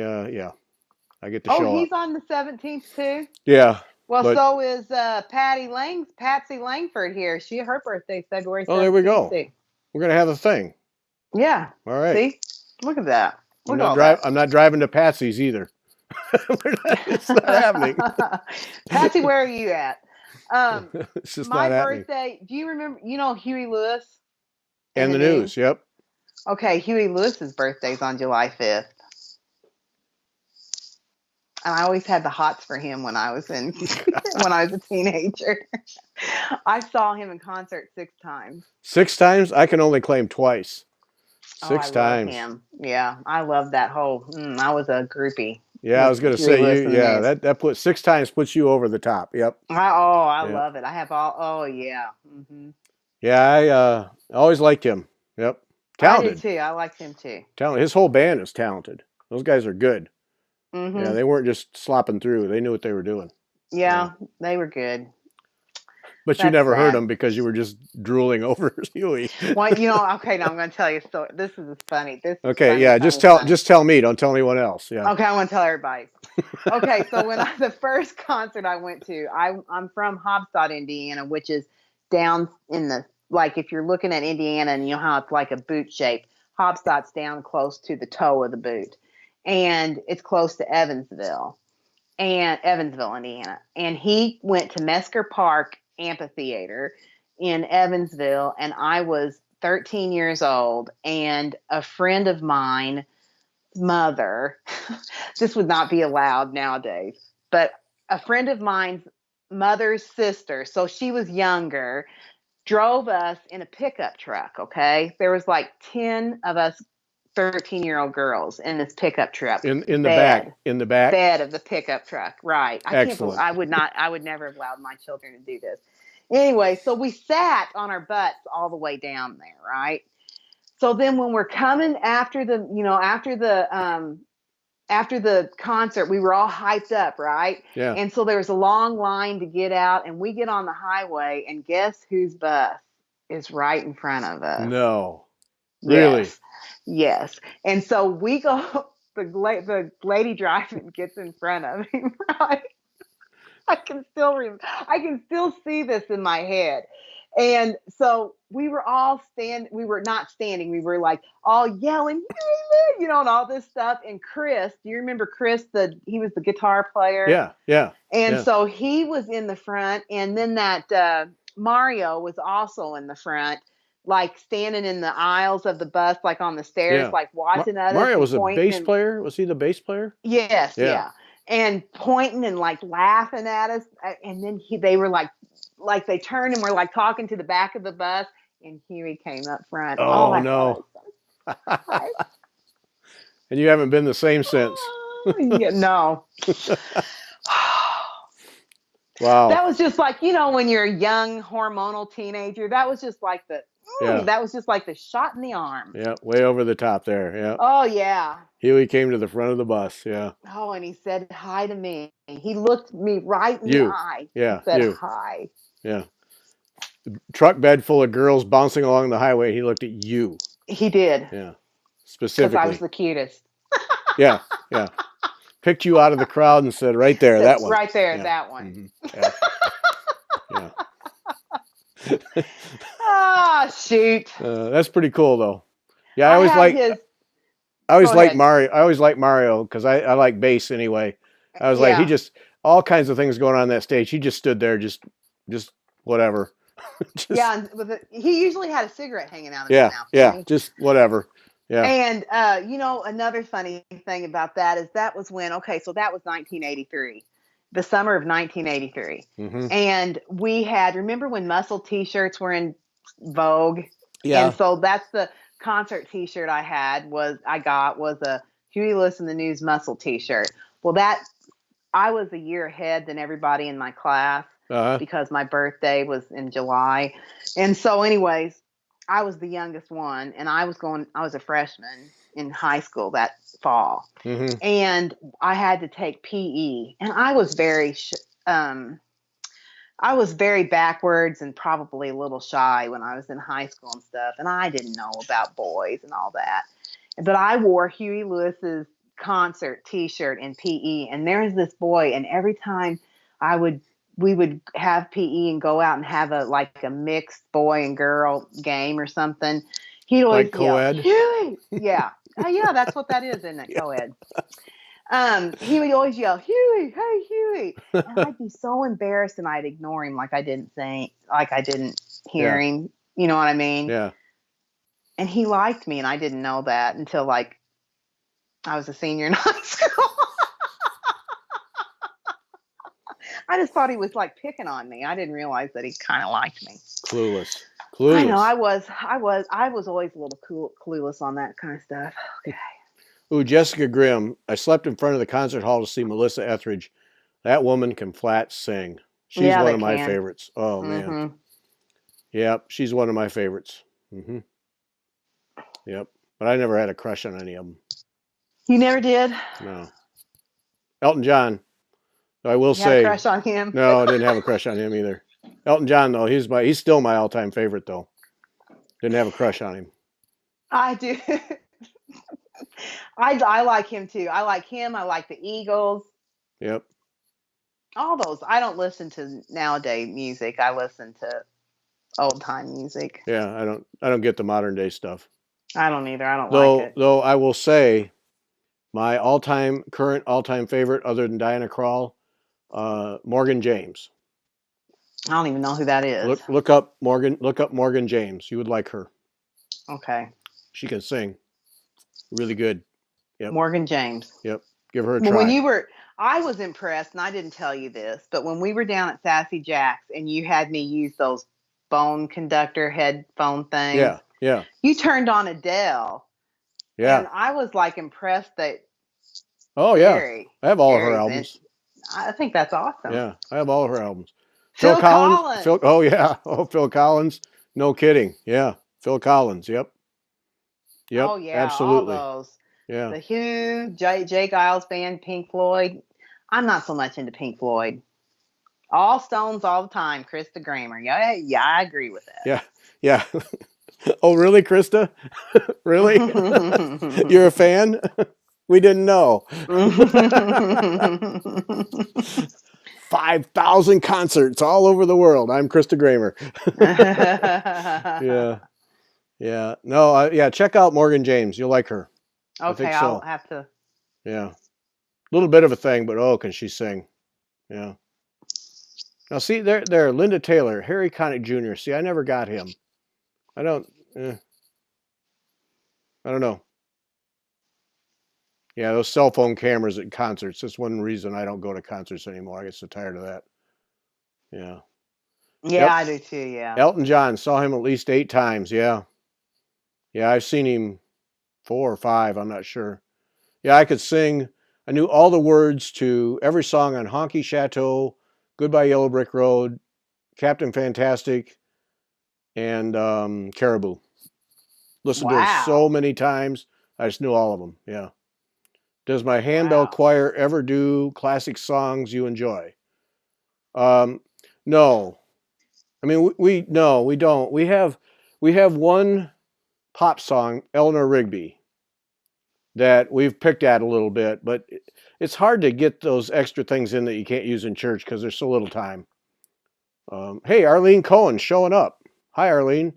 get to show up. Oh, he's on the 17th too? Yeah. Well, so is Patsy Langford here. Her birthday's February 17th. Oh, there we go. Too. We're going to have a thing. Yeah. All right. See? Look at that. I'm not driving to Patsy's either. It's not happening. Patsy, where are you at? It's just my not happening. birthday, do you remember, Huey Lewis? And the news, yep. Okay, Huey Lewis's birthday's on July 5th. And I always had the hots for him when I was a teenager. I saw him in concert 6 times. 6 times? I can only claim twice. 6 times. Love him. Yeah, I love that whole. I was a groupie. Yeah, I was going to say you. Yeah, that 6 times puts you over the top. Yep. I love it. I have all. Oh yeah. Mm-hmm. Yeah, I always liked him. Yep. Talented. I did too. I liked him too. Talented. His whole band is talented. Those guys are good. Yeah, Mm-hmm. they weren't just slopping through. They knew what they were doing. Yeah, they were good. But you That's never heard sad. them because you were just drooling over Huey. Well, okay, now I'm going to tell you a story. This is funny. This is Okay, funny, yeah, funny, funny. just tell me. Don't tell anyone else. Yeah. Okay, I want to tell everybody. Okay, so the first concert I went to, I'm from Hobstadt, Indiana, which is down in the, like, if you're looking at Indiana and you know how it's like a boot shape, Hobstadt's down close to the toe of the boot, and it's close to Evansville, Indiana. And he went to Mesker Park Amphitheater in Evansville, and I was 13 years old, and a friend of mine mother, this would not be allowed nowadays, but a friend of mine's mother's sister, so she was younger, drove us in a pickup truck. Okay, there was like 10 of us 13-year-old girls in this pickup truck In the back. bed In the back. bed of the pickup truck. Right. I can't believe, Excellent. I would never have allowed my children to do this. Anyway, so we sat on our butts all the way down there, right? So then when we're coming after the concert, we were all hyped up, right? Yeah. And so there was a long line to get out, and we get on the highway, and guess whose bus is right in front of us? No. Really? Yes. Yes. And so we go, the lady driving gets in front of him, right? I can still see this in my head. And so we were we were not standing, we were like all yelling, and all this stuff. And Chris, do you remember Chris? He was the guitar player. Yeah. Yeah. And Yeah. so he was in the front, and then that Mario was also in the front, like standing in the aisles of the bus, like on the stairs, Yeah. like watching us Mario and was a pointing. bass player. Was he the bass player? Yes, Yeah. yeah. And pointing and like laughing at us. And then they were like they turned and were like talking to the back of the bus, and Huey came up front. Oh, Oh I thought no. it was so nice. And you haven't been the same since. Yeah, no. Wow. That was just like, when you're a young hormonal teenager, that was just like Yeah. that was just like the shot in the arm. Yeah. Way over the top there. Yeah. Oh, yeah. Huey came to the front of the bus. Yeah. Oh, and he said hi to me. He looked me right in the You. eye. Yeah. He said You. hi. Yeah. Truck bed full of girls bouncing along the highway. He looked at you. He did. Yeah. Because I was Specifically. the cutest. Yeah. Yeah. Picked you out of the crowd and said, right there, that one. Right there, Yeah. that one. Yeah. Yeah. Ah, shoot. That's pretty cool, though. Yeah, I always Go like ahead. Mario. I always like Mario because I like bass anyway. I was like, he Yeah. just all kinds of things going on that stage. He just stood there, just whatever. Just, Yeah, and he usually had a cigarette hanging out of yeah, his mouth. yeah, just whatever. Yeah. And another funny thing about that is that was 1983, the summer of 1983. Mm-hmm. And remember when muscle t-shirts were in vogue? Yeah. And so that's the concert t-shirt I got was a Huey Lewis and the News muscle t-shirt. Well, I was a year ahead than everybody in my class because my birthday was in July. And so anyways, I was the youngest one, and I was a freshman in high school that fall. Mm-hmm. And I had to take PE, and I was very backwards and probably a little shy when I was in high school and stuff. And I didn't know about boys and all that, but I wore Huey Lewis's concert t-shirt in PE, and there's this boy, and every time we would have PE and go out and have a mixed boy and girl game or something, he'd always Like yell, co-ed? Huey! Yeah. Yeah, that's what that is, isn't it? Yeah. Co-ed. He would always yell, Huey, hey, Huey. And I'd be so embarrassed, and I'd ignore him like I didn't hear him. You know what I mean? Yeah. And he liked me, and I didn't know that until I was a senior in high school. I just thought he was picking on me. I didn't realize that he kind of liked me. Clueless. I know. I was always a little clueless on that kind of stuff. Okay. Ooh, Jessica Grimm. I slept in front of the concert hall to see Melissa Etheridge. That woman can flat sing. She's one of my favorites. Oh, Mm-hmm. man. Yep, she's one of my favorites. Mm-hmm. Yep. But I never had a crush on any of them. You never did? No. Elton John. I will You had a say, crush on him? no, I didn't have a crush on him either. Elton John, though, he's still my all-time favorite, though. Didn't have a crush on him. I do. I like him too. I like him. I like the Eagles. Yep. All those. I don't listen to nowadays music. I listen to old time music. Yeah, I don't get the modern day stuff. I don't either. I don't like it. Though I will say, my current all-time favorite, other than Diana Krall, Morgan James. I don't even know who that is. Look up Morgan James. You would like her. Okay. She can sing. Really good. Yep. Morgan James. Yep. Give her a try. When I was impressed, and I didn't tell you this, but when we were down at Sassy Jack's and you had me use those bone conductor headphone things. Yeah. You turned on Adele. Yeah. And I was like impressed that. Oh yeah. I have all of her albums. I think that's awesome. Yeah, I have all of her albums. Phil Collins. Oh yeah. Oh, Phil Collins. No kidding. Yeah. Phil Collins. Yep. Oh yeah. Absolutely. All those. Yeah. The Who, Jay Giles band, Pink Floyd. I'm not so much into Pink Floyd. All Stones all the time. Krista Grammer. Yeah, I agree with that. Yeah. Oh, really, Krista? Really? You're a fan? We didn't know. 5,000 concerts all over the world. I'm Krista Grammer. Yeah. No, check out Morgan James. You'll like her. Okay, I think so. I'll have to. Yeah. A little bit of a thing, but oh, can she sing? Yeah. Now, see, there, Linda Taylor, Harry Connick Jr. See, I never got him. I don't know. Yeah, those cell phone cameras at concerts. That's one reason I don't go to concerts anymore. I get so tired of that. Yeah. Yeah, I do too, yeah. Elton John, saw him at least 8 times, yeah. Yeah, I've seen him 4 or 5, I'm not sure. Yeah, I could sing. I knew all the words to every song on Honky Chateau, Goodbye Yellow Brick Road, Captain Fantastic, and Caribou. Listened to it so many times, I just knew all of them, yeah. Does my handbell choir ever do classic songs you enjoy? No. I mean, we don't. We have one pop song, Eleanor Rigby, that we've picked at a little bit, but it's hard to get those extra things in that you can't use in church because there's so little time. Hey, Arlene Cohen showing up. Hi, Arlene.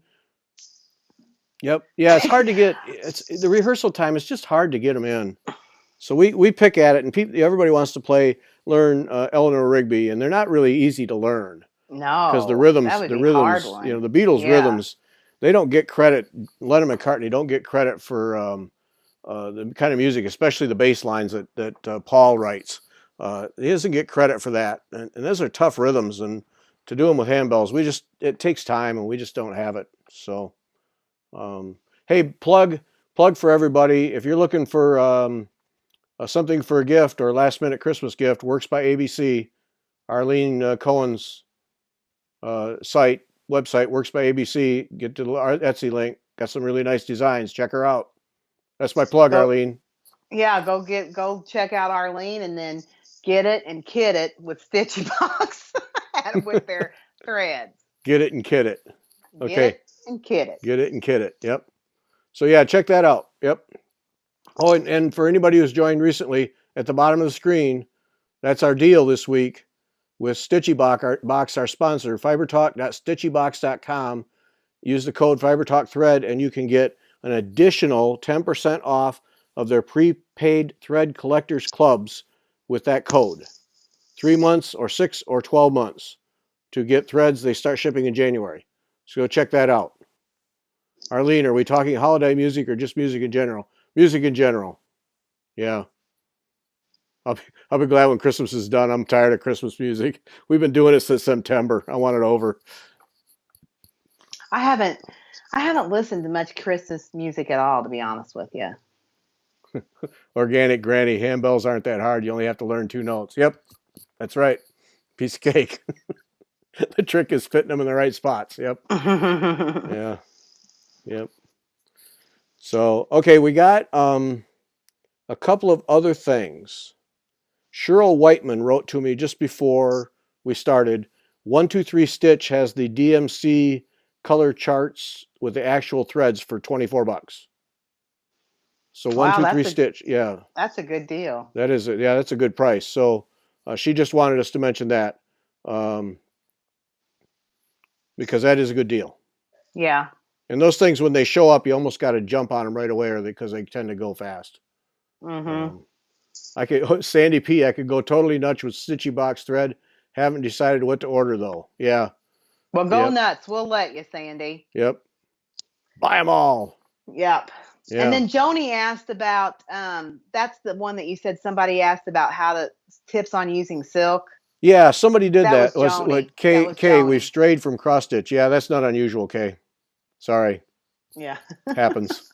Yep. Yeah, it's hard to get. It's the rehearsal time. It's just hard to get them in. So we pick at it, and everybody wants to learn Eleanor Rigby, and they're not really easy to learn. No, because the rhythms, hard one. the Beatles rhythms, they don't get credit. Lennon McCartney don't get credit for the kind of music, especially the bass lines that Paul writes. He doesn't get credit for that, and those are tough rhythms, and to do them with handbells, it takes time, and we just don't have it. So, hey, plug for everybody. If you're looking for something for a gift or last minute Christmas gift, Works by ABC, Arlene Cohen's website, Works by ABC. Get to our Etsy link. Got some really nice designs. Check her out. That's my plug, Arlene. Yeah, go check out Arlene, and then get it and kit it with Stitchy Box and with their threads. Get it and kit it. Okay. Get it and kit it. Get it and kit it. Yep. So yeah, check that out. Yep. Oh, and for anybody who's joined recently, at the bottom of the screen, that's our deal this week with Stitchy Box, our sponsor, fibertalk.stitchybox.com. Use the code FiberTalkThread, and you can get an additional 10% off of their prepaid thread collectors clubs with that code. 3 months or 6 or 12 months to get threads. They start shipping in January. So go check that out. Arlene, are we talking holiday music or just music in general? Music in general. Yeah. I'll be glad when Christmas is done. I'm tired of Christmas music. We've been doing it since September. I want it over. I haven't listened to much Christmas music at all, to be honest with you. Organic Granny, handbells aren't that hard. You only have to learn 2 notes. Yep, that's right. Piece of cake. The trick is fitting them in the right spots. Yep. Yeah. Yep. So, okay, we got a couple of other things. Cheryl Whiteman wrote to me just before we started. 123 Stitch has the DMC color charts with the actual threads for $24. So Wow, 123 Stitch, yeah, that's a good deal. that's a good price. So she just wanted us to mention that because that is a good deal. Yeah. And those things, when they show up, you almost got to jump on them right away, or because they tend to go fast. I could Sandy P. I could go totally nuts with Stitchy Box thread. Haven't decided what to order though. Yeah. Well, go nuts. We'll let you, Sandy. Yep. Buy them all. Yep. Yeah. And then Joni asked about. That's the one that you said somebody asked about how to tips on using silk. Yeah, somebody did that. Was what Kay, we've strayed from cross stitch. Yeah, that's not unusual, Kay. Sorry. Yeah. Happens.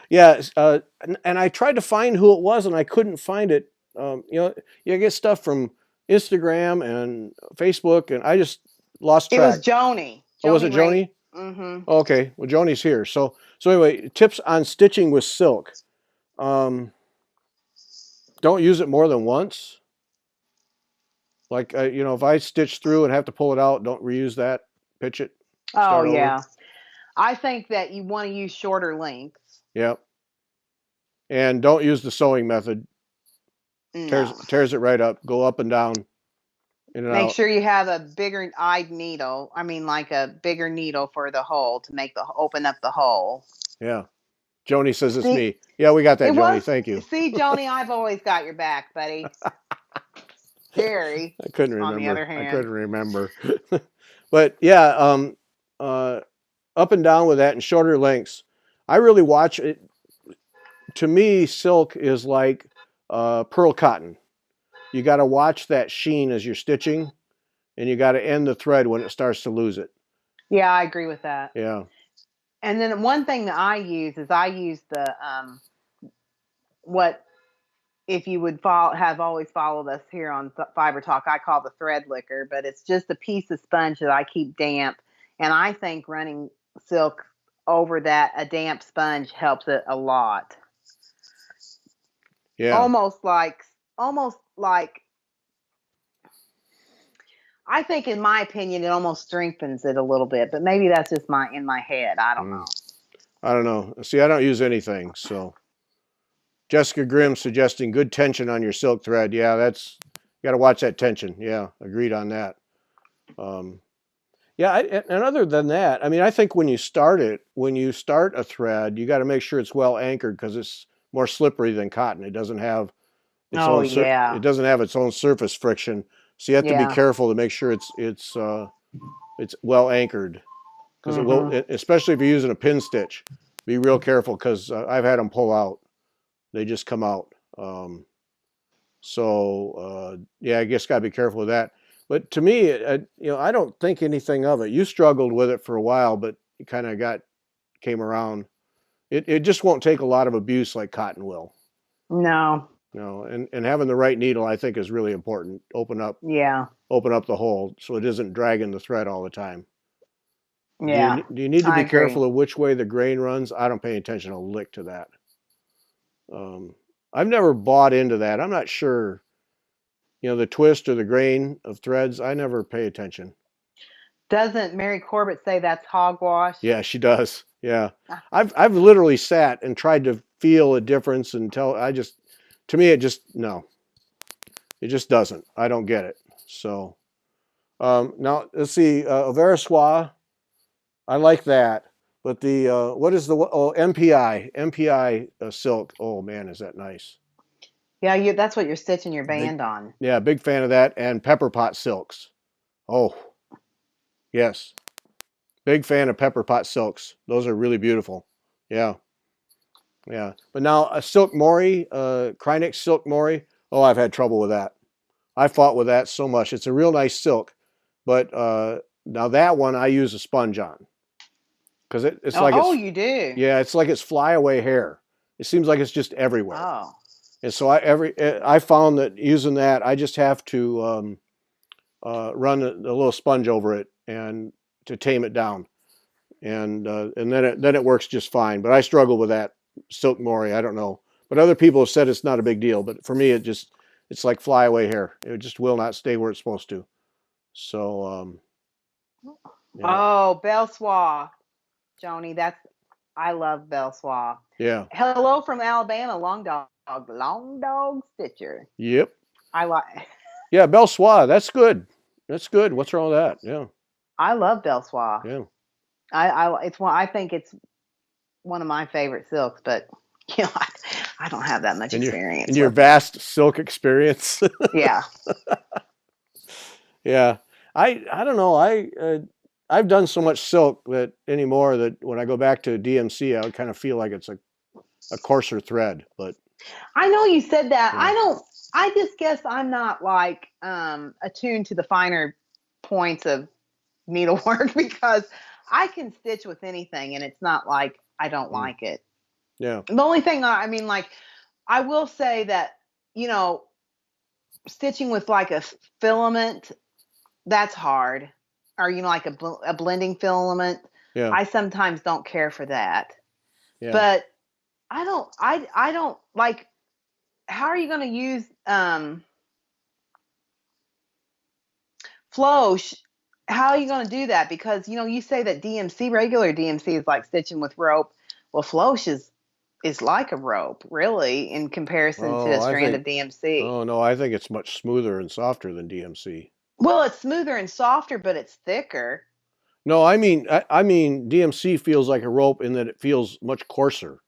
Yeah, and I tried to find who it was, and I couldn't find it. You get stuff from Instagram and Facebook, and I just lost track. It was Joni. Oh, was it Joni? Mm-hmm. Okay, well, Joni's here. So anyway, tips on stitching with silk. Don't use it more than once. Like, if I stitch through and have to pull it out, don't reuse that. Pitch it. Oh, yeah. Over. I think that you want to use shorter lengths. Yep. And don't use the sewing method. No. Tears it right up. Go up and down. In and Make out. sure you have a bigger eyed needle. I mean, like a bigger needle for the hole to open up the hole. Yeah. Joni says it's me. Yeah, we got that, Joni. Thank you. See, Joni, I've always got your back, buddy. Jerry. I couldn't remember. On the other hand. I couldn't remember. But yeah, up and down with that and shorter lengths. I really watch it. To me, silk is like pearl cotton. You got to watch that sheen as you're stitching, and you got to end the thread when it starts to lose it. Yeah, I agree with that. Yeah. And then one thing that I use the what if you would have always followed us here on Fiber Talk, I call the thread licker, but it's just a piece of sponge that I keep damp, and I think running silk over a damp sponge helps it a lot. Yeah. Almost like I think, in my opinion, it almost strengthens it a little bit, but maybe that's just in my head. I don't know. I don't know. See, I don't use anything. So Jessica Grimm suggesting good tension on your silk thread. Yeah, you got to watch that tension. Yeah, agreed on that. Yeah, and other than that, I mean, I think when you start a thread, you got to make sure it's well anchored because it's more slippery than cotton. It doesn't have it doesn't have its own surface friction. So you have to be careful to make sure it's well anchored, because it will, especially if you're using a pin stitch. Be real careful because I've had them pull out; they just come out. Yeah, I guess gotta be careful with that. But to me, I don't think anything of it. You struggled with it for a while, but you kind of came around. It just won't take a lot of abuse like cotton will. No. No, and having the right needle, I think, is really important. Open up the hole so it isn't dragging the thread all the time. Yeah. Do you need to be careful of which way the grain runs? I don't pay attention a lick to that. I've never bought into that. I'm not sure. The twist or the grain of threads, I never pay attention. Doesn't Mary Corbett say that's hogwash? Yeah, she does. Yeah. I've literally sat and tried to feel a difference until to me, it just doesn't. I don't get it. So now let's see, Veriswa, I like that. But the what is the MPI silk? Oh man, is that nice? Yeah, that's what you're stitching your band on. Yeah, big fan of that. And pepper pot silks. Oh, yes, big fan of pepper pot silks. Those are really beautiful. Yeah. Yeah, but now a silk mori, Krynic silk mori. Oh, I've had trouble with that. I fought with that so much. It's a real nice silk, but now that one I use a sponge on because it's like you do. Yeah, it's like it's flyaway hair. It seems like it's just everywhere. Oh. And so I found that using that, I just have to run a little sponge over it and to tame it down, and then it works just fine. But I struggle with that silk mori. I don't know, but other people have said it's not a big deal. But for me, it's like flyaway hair. It just will not stay where it's supposed to. So, yeah. Oh, Belsois, Joni. I love Belsois. Yeah. Hello from Alabama, long dog stitcher. Yep. I like. Yeah, Belsois. That's good. That's good. What's wrong with that? Yeah. I love Belsois. Yeah. I think it's one of my favorite silks, but I don't have that much experience. In your vast silk experience. Yeah. Yeah. I don't know. I've done so much silk that anymore that when I go back to DMC, I would kind of feel like it's a coarser thread. But I know you said that. Yeah. I just guess I'm not like attuned to the finer points of needlework because I can stitch with anything and it's not like I don't like it. Yeah. The only thing I mean, like, I will say that, stitching with like a filament, that's hard. Or, like a blending filament. Yeah. I sometimes don't care for that. Yeah. But I don't like, how are you going to use flow? How are you going to do that? Because, you say that regular DMC is like stitching with rope. Well, floche is like a rope, really, in comparison to a strand of DMC. Oh, no, I think it's much smoother and softer than DMC. Well, it's smoother and softer, but it's thicker. No, I mean DMC feels like a rope in that it feels much coarser.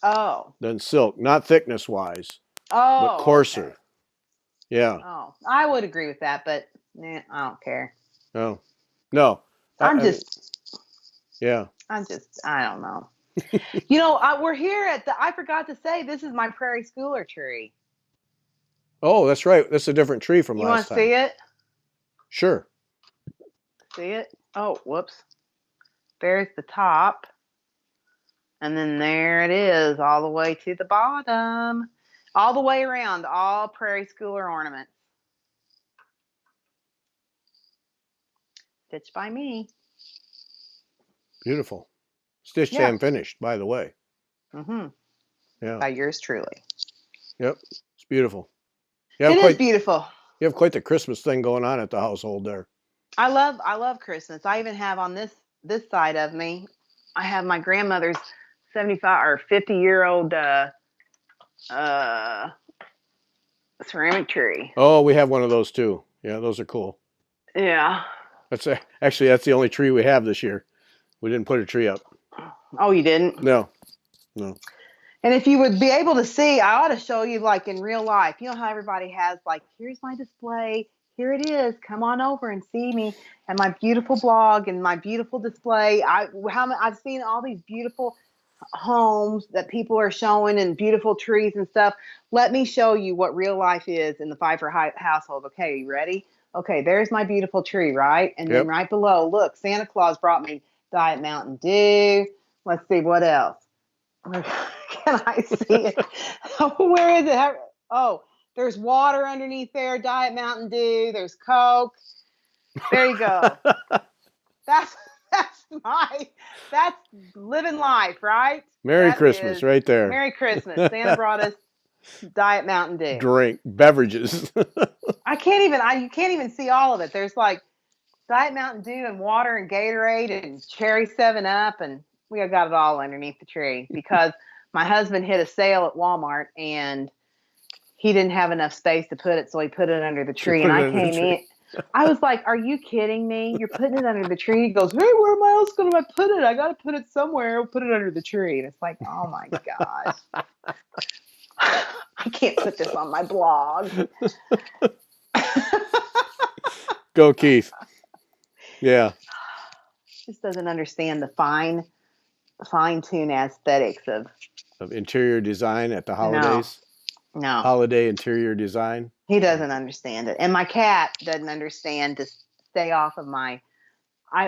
Oh. Than silk, not thickness wise, but coarser. Okay. Yeah. Oh, I would agree with that, but I don't care. No. I don't know. We're here I forgot to say, this is my prairie schooler tree. Oh, that's right. That's a different tree from last time. You want to see it? Sure. See it? Oh, whoops. There's the top. And then there it is, all the way to the bottom. All the way around, all prairie schooler ornaments. Stitched by me. Beautiful. Stitched and finished, by the way. Mm-hmm. Yeah. By yours truly. Yep. It's beautiful. It is beautiful. You have quite the Christmas thing going on at the household there. I love Christmas. I even have on this side of me, I have my grandmother's 75 or 50-year-old ceramic tree. Oh, we have one of those too. Yeah, those are cool. Yeah. That's the only tree we have this year. We didn't put a tree up. Oh, you didn't? No. And if you would be able to see, I ought to show you like in real life. You know how everybody has like, here's my display. Here it is. Come on over and see me and my beautiful blog and my beautiful display. I've seen all these beautiful homes that people are showing and beautiful trees and stuff. Let me show you what real life is in the Pfeiffer household. Okay, you ready? Okay, there's my beautiful tree, right? And then right below, look, Santa Claus brought me Diet Mountain Dew. Let's see, what else? Can I see it? Where is it? Oh, there's water underneath there, Diet Mountain Dew. There's Coke. There you go. That's living life, right? Merry Christmas right there. Merry Christmas. Santa brought us Diet Mountain Dew. Beverages. You can't even see all of it. There's like Diet Mountain Dew and water and Gatorade and cherry 7-Up, and we got it all underneath the tree because my husband hit a sale at Walmart and he didn't have enough space to put it, so he put it under the tree. And I came in. I was like, "Are you kidding me? You're putting it under the tree?" He goes, "Hey, where am I else going to put it? I got to put it somewhere. I'll put it under the tree." And it's like, oh my gosh. I can't put this on my blog. Go, Keith. Yeah. Just doesn't understand the fine-tune aesthetics of interior design at the holidays. No. Holiday interior design. He doesn't understand it. And my cat doesn't understand to stay off of I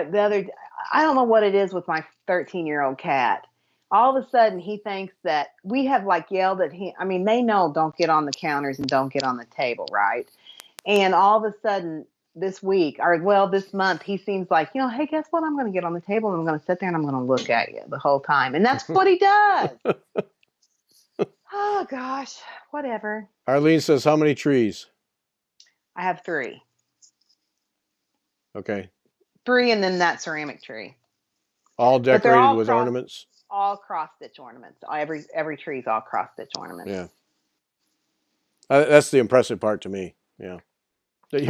don't know what it is with my 13-year-old cat. All of a sudden he thinks that we have like yelled at him. I mean, they know don't get on the counters and don't get on the table, right? And all of a sudden this month, he seems like, hey, guess what? I'm going to get on the table and I'm going to sit there and I'm going to look at you the whole time. And that's what he does. Oh gosh, whatever. Arlene says, how many trees? I have 3. Okay. 3 and then that ceramic tree. All But they're decorated with ornaments? all cross stitch ornaments. Every tree is all cross stitch ornaments. Yeah. That's the impressive part to me. Yeah. That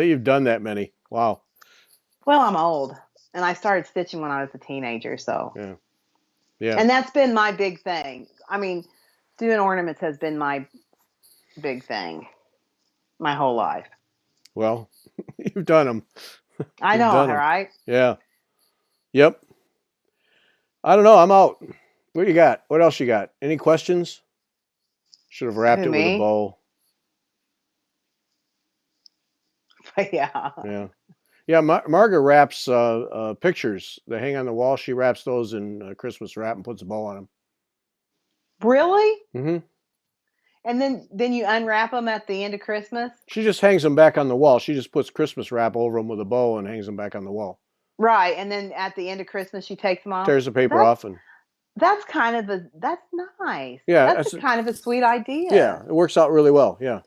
you've done that many. Wow. Well, I'm old and I started stitching when I was a teenager, so. Yeah. Yeah. And that's been my big thing. I mean, doing ornaments has been my big thing my whole life. Well, you've done them. I You've know, done them. right? Yeah. Yep. I don't know. I'm out. What you got? What else you got? Any questions? Should have wrapped Who, it with a me? bow. Yeah. Yeah. Yeah. Margaret wraps pictures. They hang on the wall. She wraps those in Christmas wrap and puts a bow on them. Really? Mm-hmm. And then you unwrap them at the end of Christmas? She just hangs them back on the wall. She just puts Christmas wrap over them with a bow and hangs them back on the wall. Right. And then at the end of Christmas, she takes them off? Tears the paper off and. That's kind of that's nice. Yeah. That's kind of a sweet idea. Yeah. It works out really well. Yeah.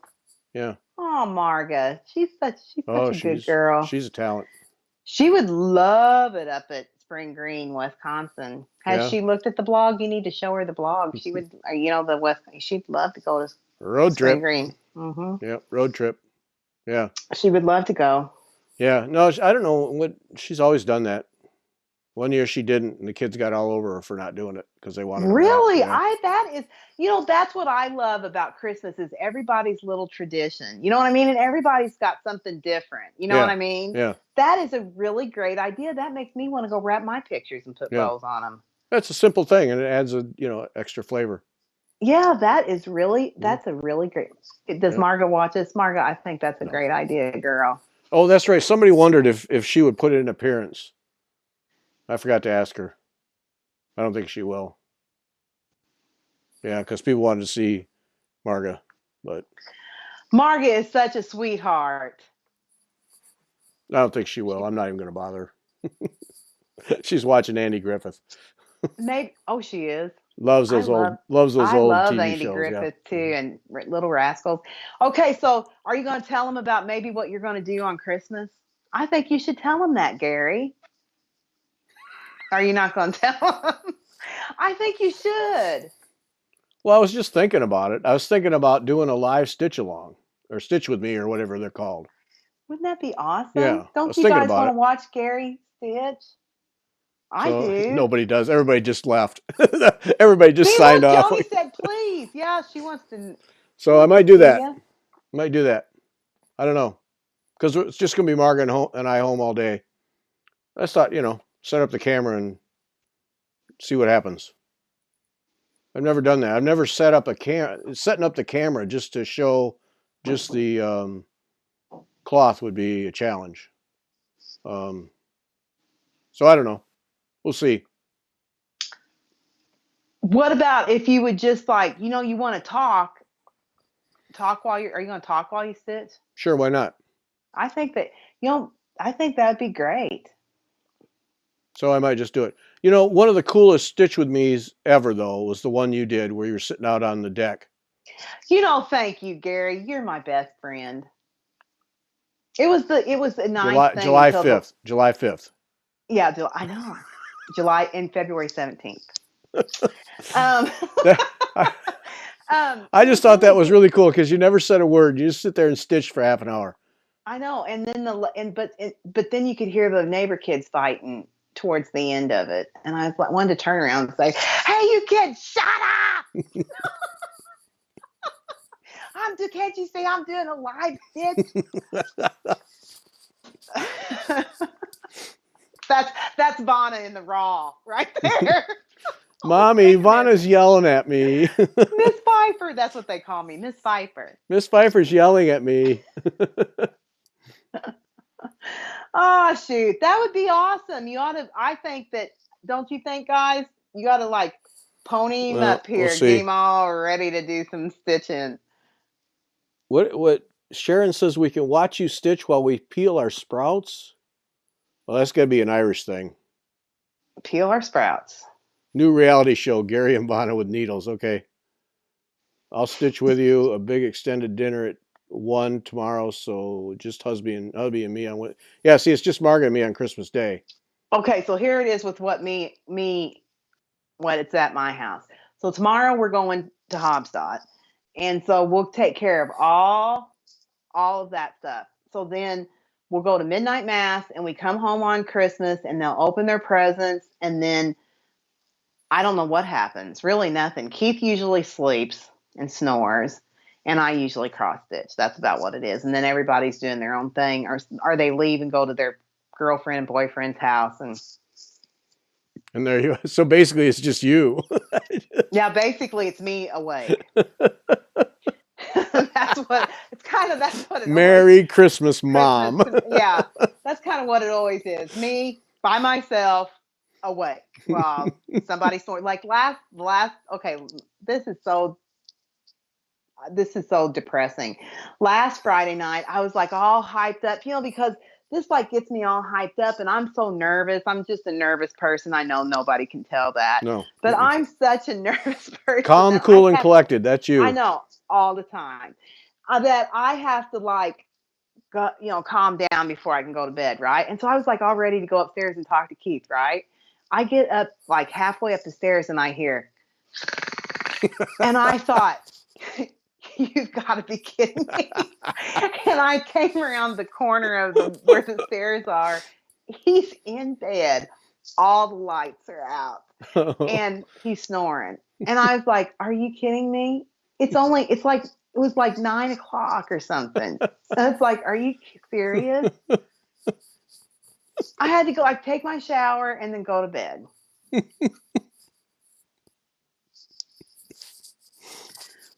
Yeah. Oh, Marga. She's such a good girl. She's a talent. She would love it up at Spring Green, Wisconsin. Has she looked at the blog? You need to show her the blog. She would, she'd love to go to Road Spring trip. Green. Mm-hmm. Yeah, road trip. Yeah. She would love to go. Yeah. No, I don't know what. She's always done that. One year she didn't, and the kids got all over her for not doing it because they wanted to wrap. Really? Yeah. That is, that's what I love about Christmas is everybody's little tradition. You know what I mean? And everybody's got something different. You know what I mean? Yeah. That is a really great idea. That makes me want to go wrap my pictures and put bows on them. That's a simple thing, and it adds extra flavor. Yeah, that's a really great. Does Marga watch this? Marga, I think that's a great idea, girl. Oh, that's right. Somebody wondered if she would put in an appearance. I forgot to ask her. I don't think she will. Yeah, because people wanted to see Marga, but Marga is such a sweetheart. I don't think she will. I'm not even going to bother. She's watching Andy Griffith. Maybe. Oh, she is. Loves those old TV Andy shows. Griffith too, and Little Rascals. Okay, so are you going to tell them about maybe what you're going to do on Christmas? I think you should tell them that, Gary. Are you not going to tell them? I think you should. Well, I was just thinking about it. I was thinking about doing a live stitch along, or Stitch with Me, or whatever they're called. Wouldn't that be awesome? Yeah. Don't you guys want to watch Gary stitch? I do. Nobody does. Everybody just left. Everybody just signed off. Joni said, please. Yeah, she wants to. So I might do that. Might do that. I don't know. Because it's just going to be Margaret and I home all day. I just thought, set up the camera and see what happens. I've never done that. I've never set up setting up the camera just to show just the cloth would be a challenge. So I don't know. We'll see. What about if you would just you want to talk while are you going to talk while you stitch? Sure, why not? I think that'd be great. So I might just do it. One of the coolest Stitch with Me's ever, though, was the one you did where you were sitting out on the deck. Thank you, Gary. You're my best friend. It was a nice thing. July 5th. July 5th. Yeah, I know. July and February 17th. I just thought that was really cool because you never said a word. You just sit there and stitch for half an hour. I know, and then but then you could hear the neighbor kids fighting towards the end of it, and I wanted to turn around and say, "Hey, you kids, shut up!" Can't you see I'm doing a live stitch? That's Vanna in the raw right there. Mommy, Vanna's yelling at me. Miss Pfeiffer, that's what they call me, Miss Pfeiffer. Miss Pfeiffer's yelling at me. Oh, shoot. That would be awesome. I think that, don't you think, guys? You got to pony him up here, get him all ready to do some stitching. What Sharon says, we can watch you stitch while we peel our sprouts? Well, that's got to be an Irish thing. Peel our sprouts. New reality show, Gary and Vanna with needles. Okay. I'll stitch with you a big extended dinner at 1 tomorrow. So just hubby and me on what? Yeah, see, it's just Margaret and me on Christmas Day. Okay, so here it is with what what it's at my house. So tomorrow we're going to Hobstadt, and so we'll take care of all of that stuff. So then we'll go to midnight mass, and we come home on Christmas, and they'll open their presents, and then I don't know what happens. Really, nothing. Keith usually sleeps and snores, and I usually cross stitch. That's about what it is. And then everybody's doing their own thing, or they leave and go to their girlfriend and boyfriend's house, And there you. So basically, it's just you. yeah, basically it's me awake. That's what it always Merry Christmas, Mom. yeah, that's kind of what it always is. Me by myself awake while somebody snoring. Like last okay, this is so depressing. Last Friday night, I was like all hyped up, because this like gets me all hyped up, and I'm so nervous. I'm just a nervous person. I know nobody can tell that, No, but I'm such a nervous person. Calm, that cool, and collected. That's you. I know all the time that I have to like go, calm down before I can go to bed, right? And so I was like all ready to go upstairs and talk to Keith, right? I get up like halfway up the stairs and I hear, and I thought, you've got to be kidding me. And I came around the corner of where the stairs are. He's in bed. All the lights are out. And he's snoring. And I was like, are you kidding me? It was like 9 o'clock or something. And it's like, are you serious? I had to go like take my shower and then go to bed.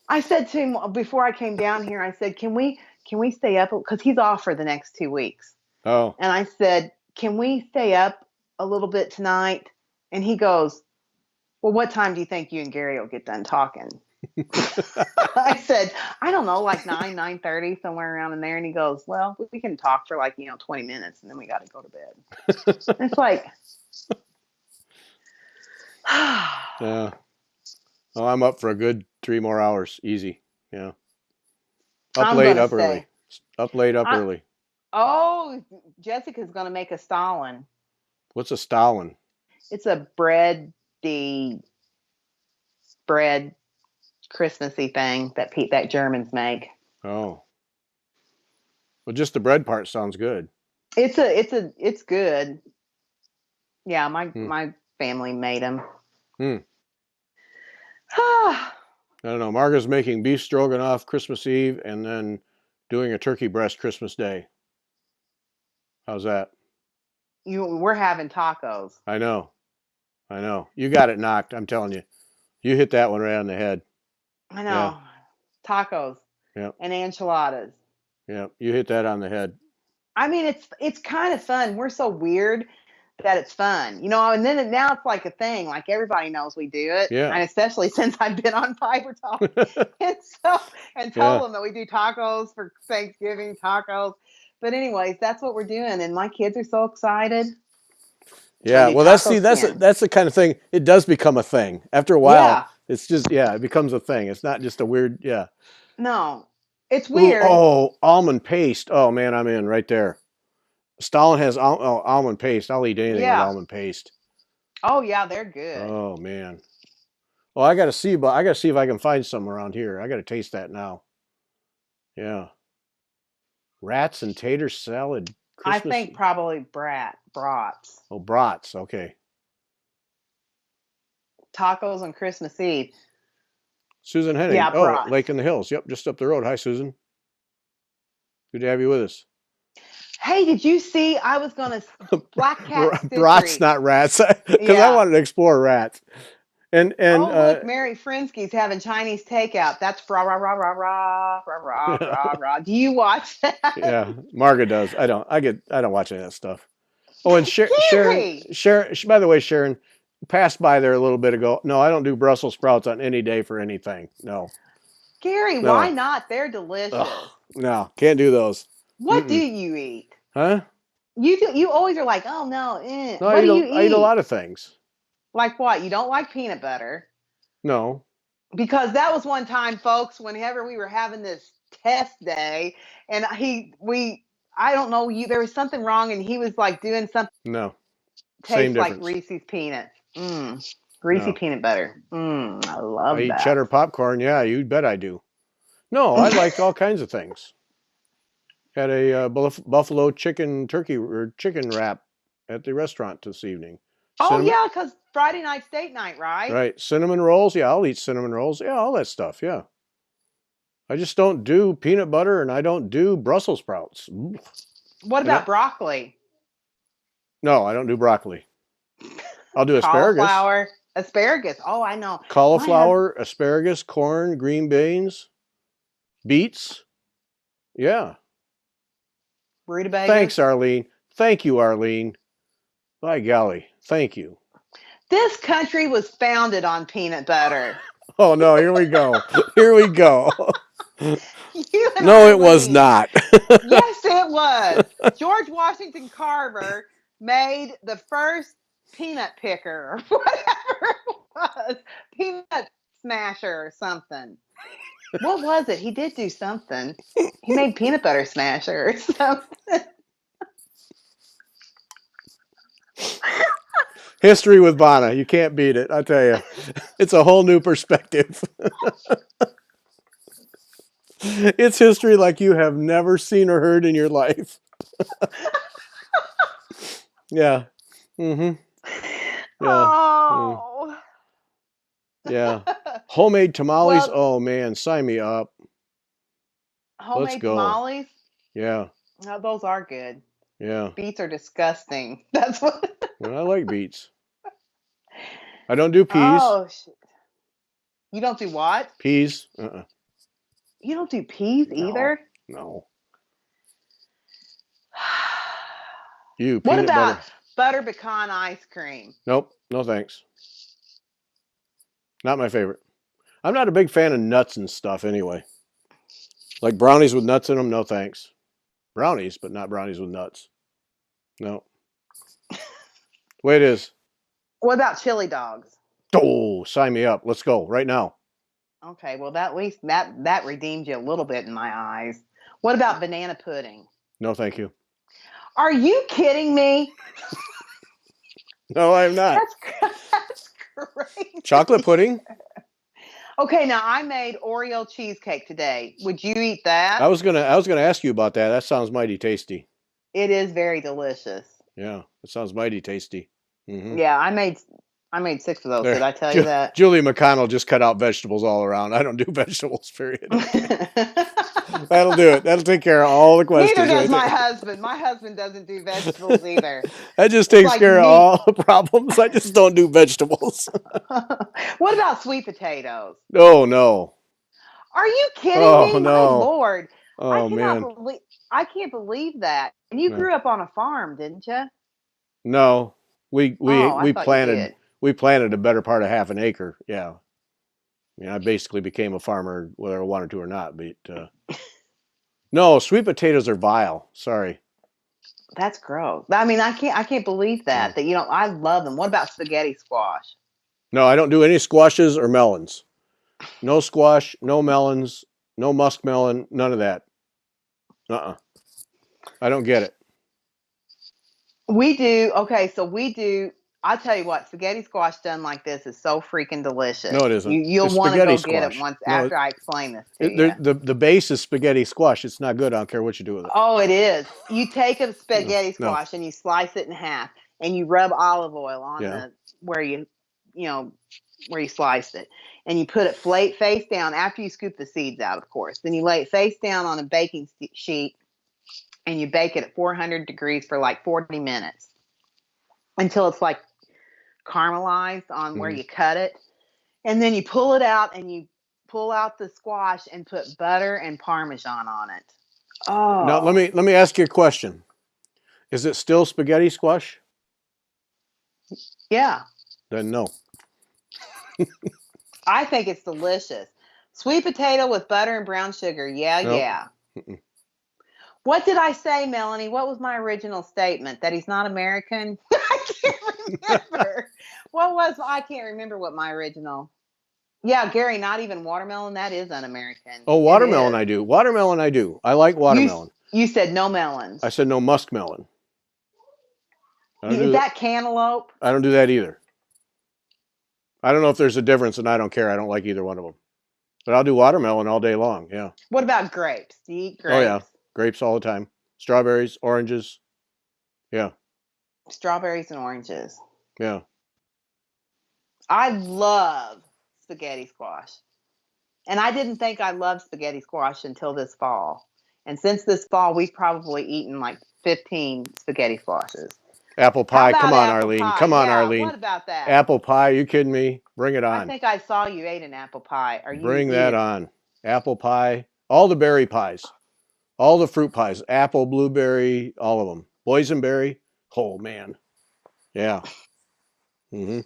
I said to him before I came down here, I said, can we stay up? Because he's off for the next 2 weeks. Oh. And I said, can we stay up a little bit tonight? And he goes, well, what time do you think you and Gary will get done talking? I said, I don't know, like 9:30, somewhere around in there. And he goes, well, we can talk for like, 20 minutes and then we got to go to bed. It's like, yeah. Oh, I'm up for a good 3 more hours. Easy. Yeah. Up late, up early. Up late, up early. Oh, Jessica's going to make a Stalin. What's a Stalin? It's a bread Christmassy thing that Germans make. Oh. Well, just the bread part sounds good. It's good. Yeah, my family made them. I don't know. Margaret's making beef stroganoff Christmas Eve and then doing a turkey breast Christmas Day. How's that? We're having tacos. I know. You got it knocked. I'm telling you. You hit that one right on the head. I know. Yeah. Tacos. Yep. And enchiladas. Yeah, you hit that on the head. I mean, it's kind of fun. We're so weird that it's fun, and then now it's like a thing. Like everybody knows we do it. Yeah. And especially since I've been on Fiber Talk and told them that we do tacos for Thanksgiving tacos. But anyways, that's what we're doing. And my kids are so excited. Yeah. Well, that's the kind of thing. It does become a thing after a while. Yeah. It's just, it becomes a thing. It's not just a weird, yeah. No, it's weird. Ooh, almond paste. Oh man, I'm in right there. Stalin has almond paste. I'll eat anything with almond paste. Oh yeah, they're good. Oh man. Well, I got to see if I can find some around here. I got to taste that now. Yeah. Rats and tater salad. Christmas. I think probably brats. Oh, brats. Okay. Tacos on Christmas Eve. Susan Henning. Yeah, brats. Lake in the Hills. Yep, just up the road. Hi, Susan. Good to have you with us. Hey, did you see? I was going to Black Cat. Brats, not rats. Because I wanted to explore rats. And look, Mary Frinsky's having Chinese takeout. That's rah rah rah rah rah rah rah rah rah. Do you watch that? Yeah, Margaret does. I don't watch any of that stuff. Oh, and Sharon. By the way, Sharon passed by there a little bit ago. No, I don't do Brussels sprouts on any day for anything. No. Gary, why not? They're delicious. Ugh, no, can't do those. What do you eat? Huh? You always are like, oh no. No, what do you eat? I eat a lot of things. Like what? You don't like peanut butter? No. because that was one time, folks, whenever we were having this test day, and I don't know, there was something wrong, and he was like doing something. No. Same Tastes like difference. Reese's peanuts. Greasy peanut butter. I I love eat that. cheddar popcorn. Yeah, you bet I do. No, I like all kinds of things. Had a buffalo chicken turkey or chicken wrap at the restaurant this evening. Oh Cinnamon, yeah, because Friday night's date night, right? right? Cinnamon rolls. Yeah, I'll eat cinnamon rolls. Yeah, all that stuff. Yeah. I just don't do peanut butter, and I don't do Brussels sprouts. What about broccoli? No, I don't do broccoli. I'll do asparagus. Cauliflower, asparagus. Oh, I know. Cauliflower, asparagus, corn, green beans, beets. Yeah. Rutabaga. Thanks, Arlene. Thank you, Arlene. By golly, thank you. This country was founded on peanut butter. Oh no, here we go. Here we go. No, it was not. Yes, it was. George Washington Carver made the first peanut picker, or whatever it was, peanut smasher or something. What was it? He did do something. He made peanut butter smasher or something. History with Bonna. You can't beat it. I tell you. It's a whole new perspective. It's history like you have never seen or heard in your life. Yeah. Mm-hmm. Yeah. Oh. Yeah. Homemade tamales. Oh man, sign me up. Homemade Let's go. tamales? Yeah. No, those are good. Yeah. Beets are disgusting. That's what. Well, I like beets. I don't do peas. Oh shit. You don't do what? Peas. You don't do peas either? No. You What peanut about butter pecan ice cream? Nope. No thanks. Not my favorite. I'm not a big fan of nuts and stuff anyway. Like brownies with nuts in them, no thanks. Brownies, but not brownies with nuts. No. Way it is. What about chili dogs? Oh, sign me up. Let's go right now. Okay, well at least that redeemed you a little bit in my eyes. What about banana pudding? No, thank you. Are you kidding me? No, I'm not. That's crazy. Chocolate pudding? Okay, now I made Oreo cheesecake today. Would you eat that? I was gonna ask you about that. That sounds mighty tasty. It is very delicious. Yeah, it sounds mighty tasty. Mm-hmm. Yeah, I made 6 of those. Did I tell you that? Julie McConnell just cut out vegetables all around. I don't do vegetables, period. That'll do it. That'll take care of all the questions. Neither does my husband. My husband doesn't do vegetables either. That just takes care of all the problems. I just don't do vegetables. What about sweet potatoes? Oh, no. Are you kidding me? No. My Lord. Oh, man. I can't believe that. And you grew up on a farm, didn't you? No. We planted a better part of half an acre. Yeah. I mean, I basically became a farmer whether I wanted to or not, but no, sweet potatoes are vile. Sorry. That's gross. I mean, I can't believe that. That I love them. What about spaghetti squash? No, I don't do any squashes or melons. No squash, no melons, no muskmelon, none of that. I don't get it. We do. Okay, so we do. I'll tell you what, spaghetti squash done like this is so freaking delicious. No, it isn't. You'll want to go get it once after I explain this to you. The base is spaghetti squash. It's not good. I don't care what you do with it. Oh, it is. You take a spaghetti squash and you slice it in half and you rub olive oil on where you sliced it. And you put it face down after you scoop the seeds out, of course. Then you lay it face down on a baking sheet and you bake it at 400 degrees for like 40 minutes until it's like caramelized on where you cut it. And then you pull it out and you pull out the squash and put butter and Parmesan on it. Oh. Now, let me ask you a question. Is it still spaghetti squash? Yeah. Then no. I think it's delicious. Sweet potato with butter and brown sugar. Yeah, nope. Yeah. Mm-mm. What did I say, Melanie? What was my original statement? That he's not American? I can't remember. I can't remember what my original. Yeah, Gary, not even watermelon. That is un-American. Oh, It watermelon is. I do. Watermelon I do. I like watermelon. You said no melons. I said no muskmelon. Is that cantaloupe? I don't do that either. I don't know if there's a difference, and I don't care. I don't like either one of them. But I'll do watermelon all day long. Yeah. What about grapes? Do you eat grapes? Oh yeah, grapes all the time. Strawberries, oranges. Yeah. Strawberries and oranges. Yeah. I love spaghetti squash. And I didn't think I loved spaghetti squash until this fall. And since this fall, we've probably eaten like 15 spaghetti squashes. Apple pie. Come on, Arlene. Come on, Arlene. What about that? Apple pie. You kidding me? Bring it on. I think I saw you ate an apple pie. Bring that on. Apple pie. All the berry pies. All the fruit pies. Apple, blueberry, all of them. Boysenberry. Oh, man. Yeah. Mm-hmm.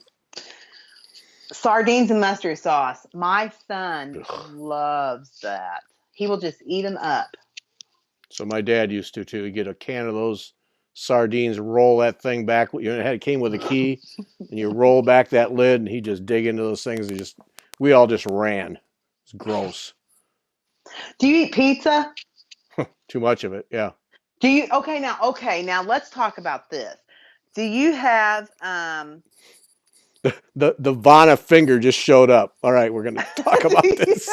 Sardines and mustard sauce. My son loves that. He will just eat them up. So my dad used to, too. He'd get a can of those sardines, roll that thing back. It came with a key, and you roll back that lid, and he'd just dig into those things. We all just ran. It's gross. Do you eat pizza? Too much of it, yeah. Do you? Okay, now let's talk about this. Do you have the Vanna finger just showed up. All right, we're gonna talk about this.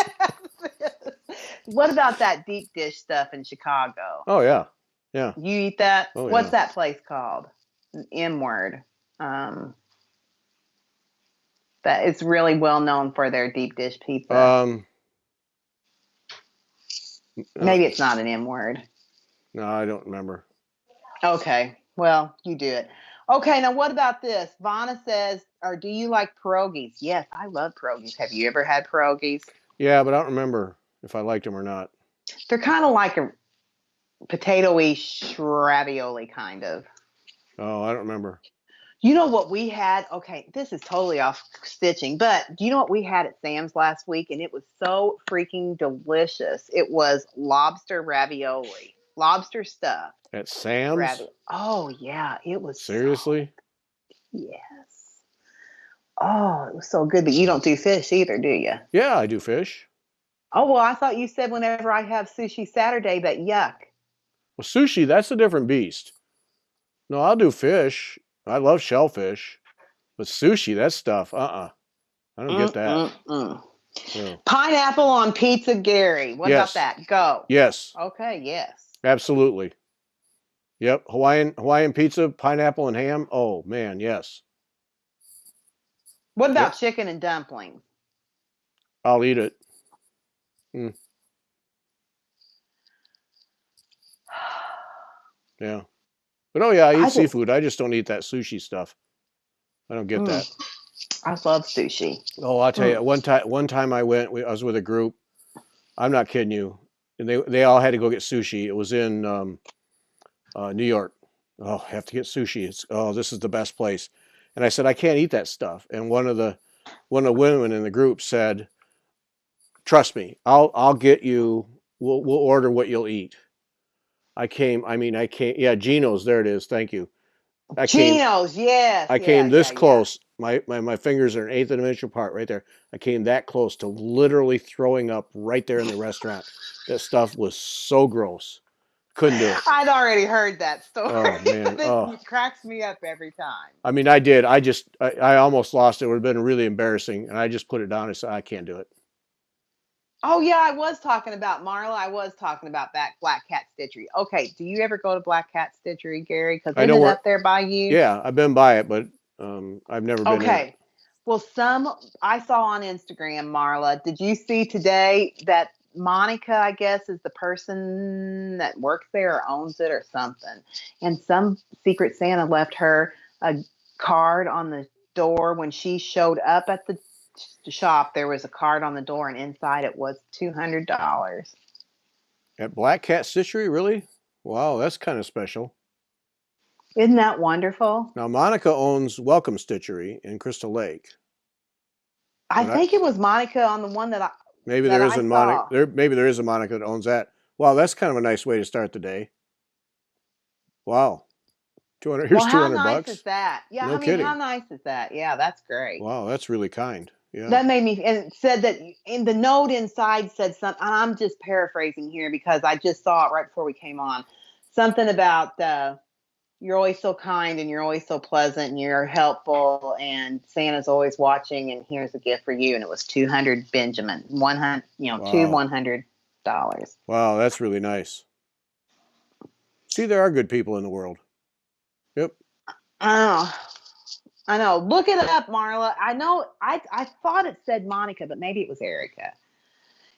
What about that deep dish stuff in Chicago? Oh yeah. Yeah. You eat that? Oh, What's yeah. that place called? An M word. That it's really well known for their deep dish pizza. Maybe it's not an M word. No, I don't remember. Okay. Well, you do it. Okay, now what about this? Vanna says, or do you like pierogies? Yes, I love pierogies. Have you ever had pierogies? Yeah, but I don't remember if I liked them or not. They're kind of like a potato-y ravioli kind of. Oh, I don't remember. You know what we had? Okay, this is totally off stitching, but do you know what we had at Sam's last week? And it was so freaking delicious. It was lobster ravioli, lobster stuffed. At Sam's? Oh, yeah, it was. Seriously? Yes. Oh, it was so good. But you don't do fish either, do you? Yeah, I do fish. Oh, well, I thought you said whenever I have sushi Saturday, but yuck. Well, sushi, that's a different beast. No, I'll do fish. I love shellfish. But sushi, that stuff, I don't get that. Yeah. Pineapple on pizza, Gary. What about that? Go. Yes. Okay, yes. Absolutely. Yep. Hawaiian pizza, pineapple and ham. Oh, man, yes. What about chicken and dumplings? I'll eat it. Yeah. But oh yeah, I eat seafood. I just don't eat that sushi stuff. I don't get that. I love sushi. Oh, I'll tell you. One time I was with a group. I'm not kidding you. And they all had to go get sushi. It was in New York. Oh, I have to get sushi. This is the best place. And I said, I can't eat that stuff. And one of the women in the group said, trust me, I'll get you. We'll order what you'll eat. I came. Yeah, Gino's. There it is. Thank you. Gino's, yes. I came this close. My fingers are an eighth of an inch apart right there. I came that close to literally throwing up right there in the restaurant. That stuff was so gross. Couldn't do it. I'd already heard that story. Oh, man. It cracks me up every time. I mean, I did. I almost lost it. It would have been really embarrassing. And I just put it down and said, I can't do it. Oh, yeah, I was talking about Marla. I was talking about that Black Cat Stitchery. Okay, do you ever go to Black Cat Stitchery, Gary? Because isn't it up there by you? Yeah, I've been by it, but I've never been in it. Well, I saw on Instagram, Marla, did you see today that Monica, I guess, is the person that works there or owns it or something. And some Secret Santa left her a card on the door when she showed up at the shop. There was a card on the door, and inside it was $200. At Black Cat Stitchery, really? Wow, that's kind of special. Isn't that wonderful? Now, Monica owns Welcome Stitchery in Crystal Lake. I think it was Monica on the one that I Maybe there isn't Monica. Maybe there is a Monica that owns that. Wow, that's kind of a nice way to start the day. Wow, $200. Here's $200. How nice is that? Yeah, no kidding. How nice is that? Yeah, that's great. Wow, that's really kind. Yeah. That made me, and it said that in the note inside said something, and I'm just paraphrasing here because I just saw it right before we came on. Something about you're always so kind and you're always so pleasant and you're helpful and Santa's always watching and here's a gift for you. And it was 200 Benjamin, 100, two Wow. $100. Wow, that's really nice. See, there are good people in the world. Yep. I know. Look it up, Marla. I know. I thought it said Monica, but maybe it was Erica.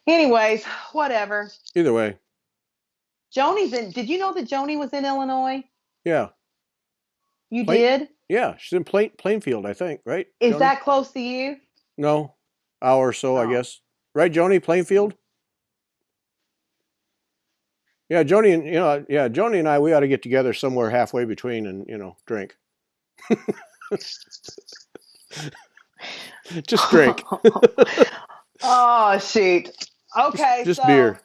Anyways, whatever. Either way. Joni's in. Did you know that Joni was in Illinois? Yeah. You did? Yeah, she's in Plainfield, I think, right? Is Joni? that close to you? No, hour or so, I Oh. guess. Right, Joni? Plainfield? Yeah, Joni and Joni and I, we ought to get together somewhere halfway between and drink. Just drink. Oh shoot. Okay, just so beer.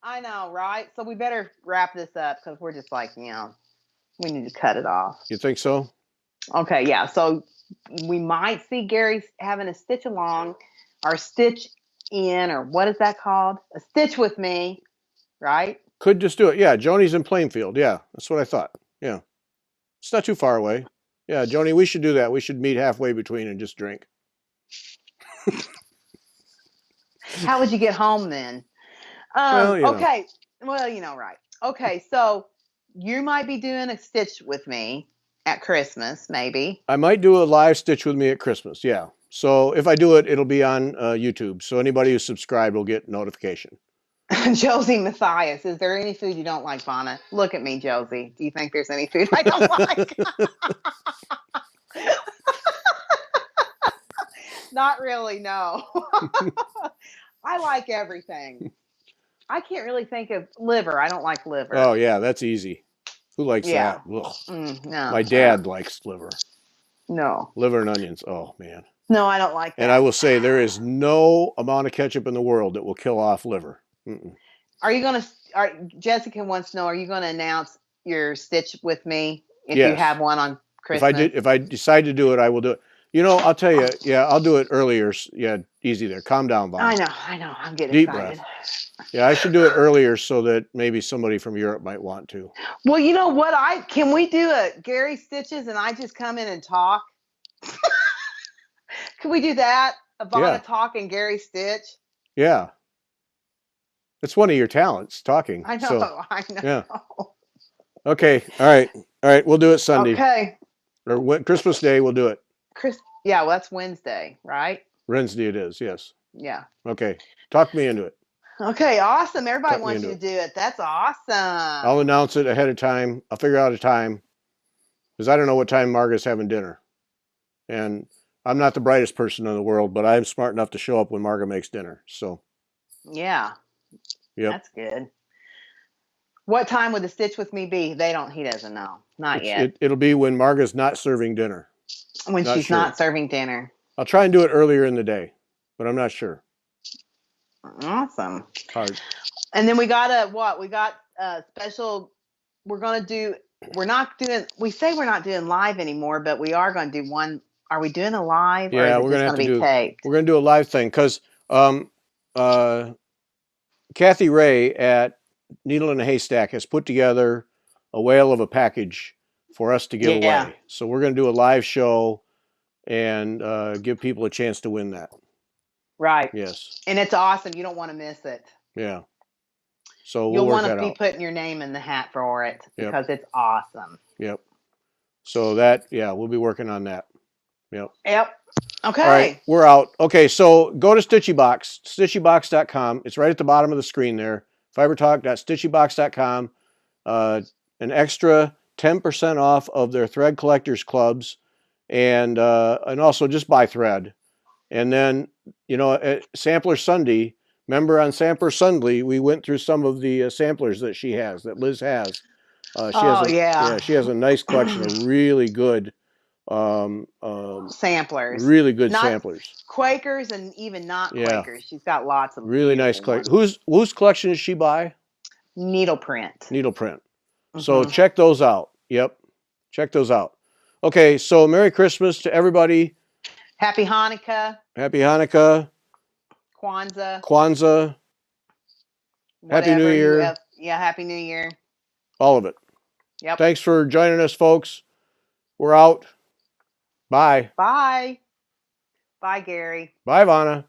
I know, right? So we better wrap this up because we're just like, we need to cut it off. You think so? Okay, yeah. So we might see Gary having a stitch along or stitch in, or what is that called? A stitch with me, right? Could just do it. Yeah, Joni's in Plainfield. Yeah, that's what I thought. Yeah. It's not too far away. Yeah, Joni, we should do that. We should meet halfway between and just drink. How would you get home then? Well, okay. Well, right. Okay, so you might be doing a stitch with me at Christmas, maybe. I might do a live stitch with me at Christmas. Yeah. So if I do it, it'll be on YouTube. So anybody who's subscribed will get notification. Josie Matthias, is there any food you don't like, Vonna? Look at me, Josie. Do you think there's any food I don't like? Not really, no. I like everything. I can't really think of liver. I don't like liver. Oh, yeah, that's easy. Who likes that? No. My dad likes liver. No. Liver and onions. Oh, man. No, I don't like that. And I will say there is no amount of ketchup in the world that will kill off liver. Mm-mm. Are you going to, Jessica wants to know, are you going to announce your stitch with me if Yes. you have one on Christmas? If I decide to do it, I will do it. I'll tell you, yeah, I'll do it earlier. Yeah, easy there. Calm down, Bob. I know. I'm getting Deep excited. breath. Yeah, I should do it earlier so that maybe somebody from Europe might want to. Well, you know what? Can we do a Gary Stitches and I just come in and talk? Can we do that? Ivana talk and Gary Stitch? Yeah. It's one of your talents, talking. I know. So, I know. Yeah. Okay. All right. We'll do it Sunday. Okay. Or Christmas Day, we'll do it. Yeah, well, that's Wednesday, right? Wednesday it is, yes. Yeah. Okay. Talk me into it. Okay, awesome. Everybody wants you to do it. That's awesome. I'll announce it ahead of time. I'll figure out a time because I don't know what time Margaret's having dinner. And I'm not the brightest person in the world, but I'm smart enough to show up when Margaret makes dinner. So. Yeah. Yep. That's good. What time would the stitch with me be? He doesn't know. Not yet. It'll be when Margaret's not serving dinner. When she's not serving dinner. I'll try and do it earlier in the day, but I'm not sure. Awesome. Hard. And then we got a special, we say we're not doing live anymore, but we are going to do one. Are we doing a live? Yeah, we're going to be taped? We're going to do a live thing because Kathy Ray at Needle in a Haystack has put together a whale of a package for us to give away. So we're going to do a live show and give people a chance to win that. Right. Yes. And it's awesome. You don't want to miss it. Yeah. So you'll want to be putting your name in the hat for it because it's awesome. Yep. So we'll be working on that. Yep. Okay. All right, we're out. Okay, so go to StitchyBox, stitchybox.com. It's right at the bottom of the screen there. fibertalk.stitchybox.com. An extra 10% off of their thread collectors clubs, and also just buy thread. And then at Sampler Sunday, remember on Sampler Sunday we went through some of the samplers that Liz has. She has a nice collection of really good samplers. Really good samplers. Quakers and even not Quakers. She's got lots of really nice collection. Whose collection does she buy? Needleprint. Mm-hmm. So check those out. Yep. Check those out. Okay, so Merry Christmas to everybody. Happy Hanukkah. Happy Hanukkah. Kwanzaa. Kwanzaa. Happy New Year. Yeah, Happy New Year. All of it. Yep. Thanks for joining us, folks. We're out. Bye. Bye. Bye, Gary. Bye, Vanna.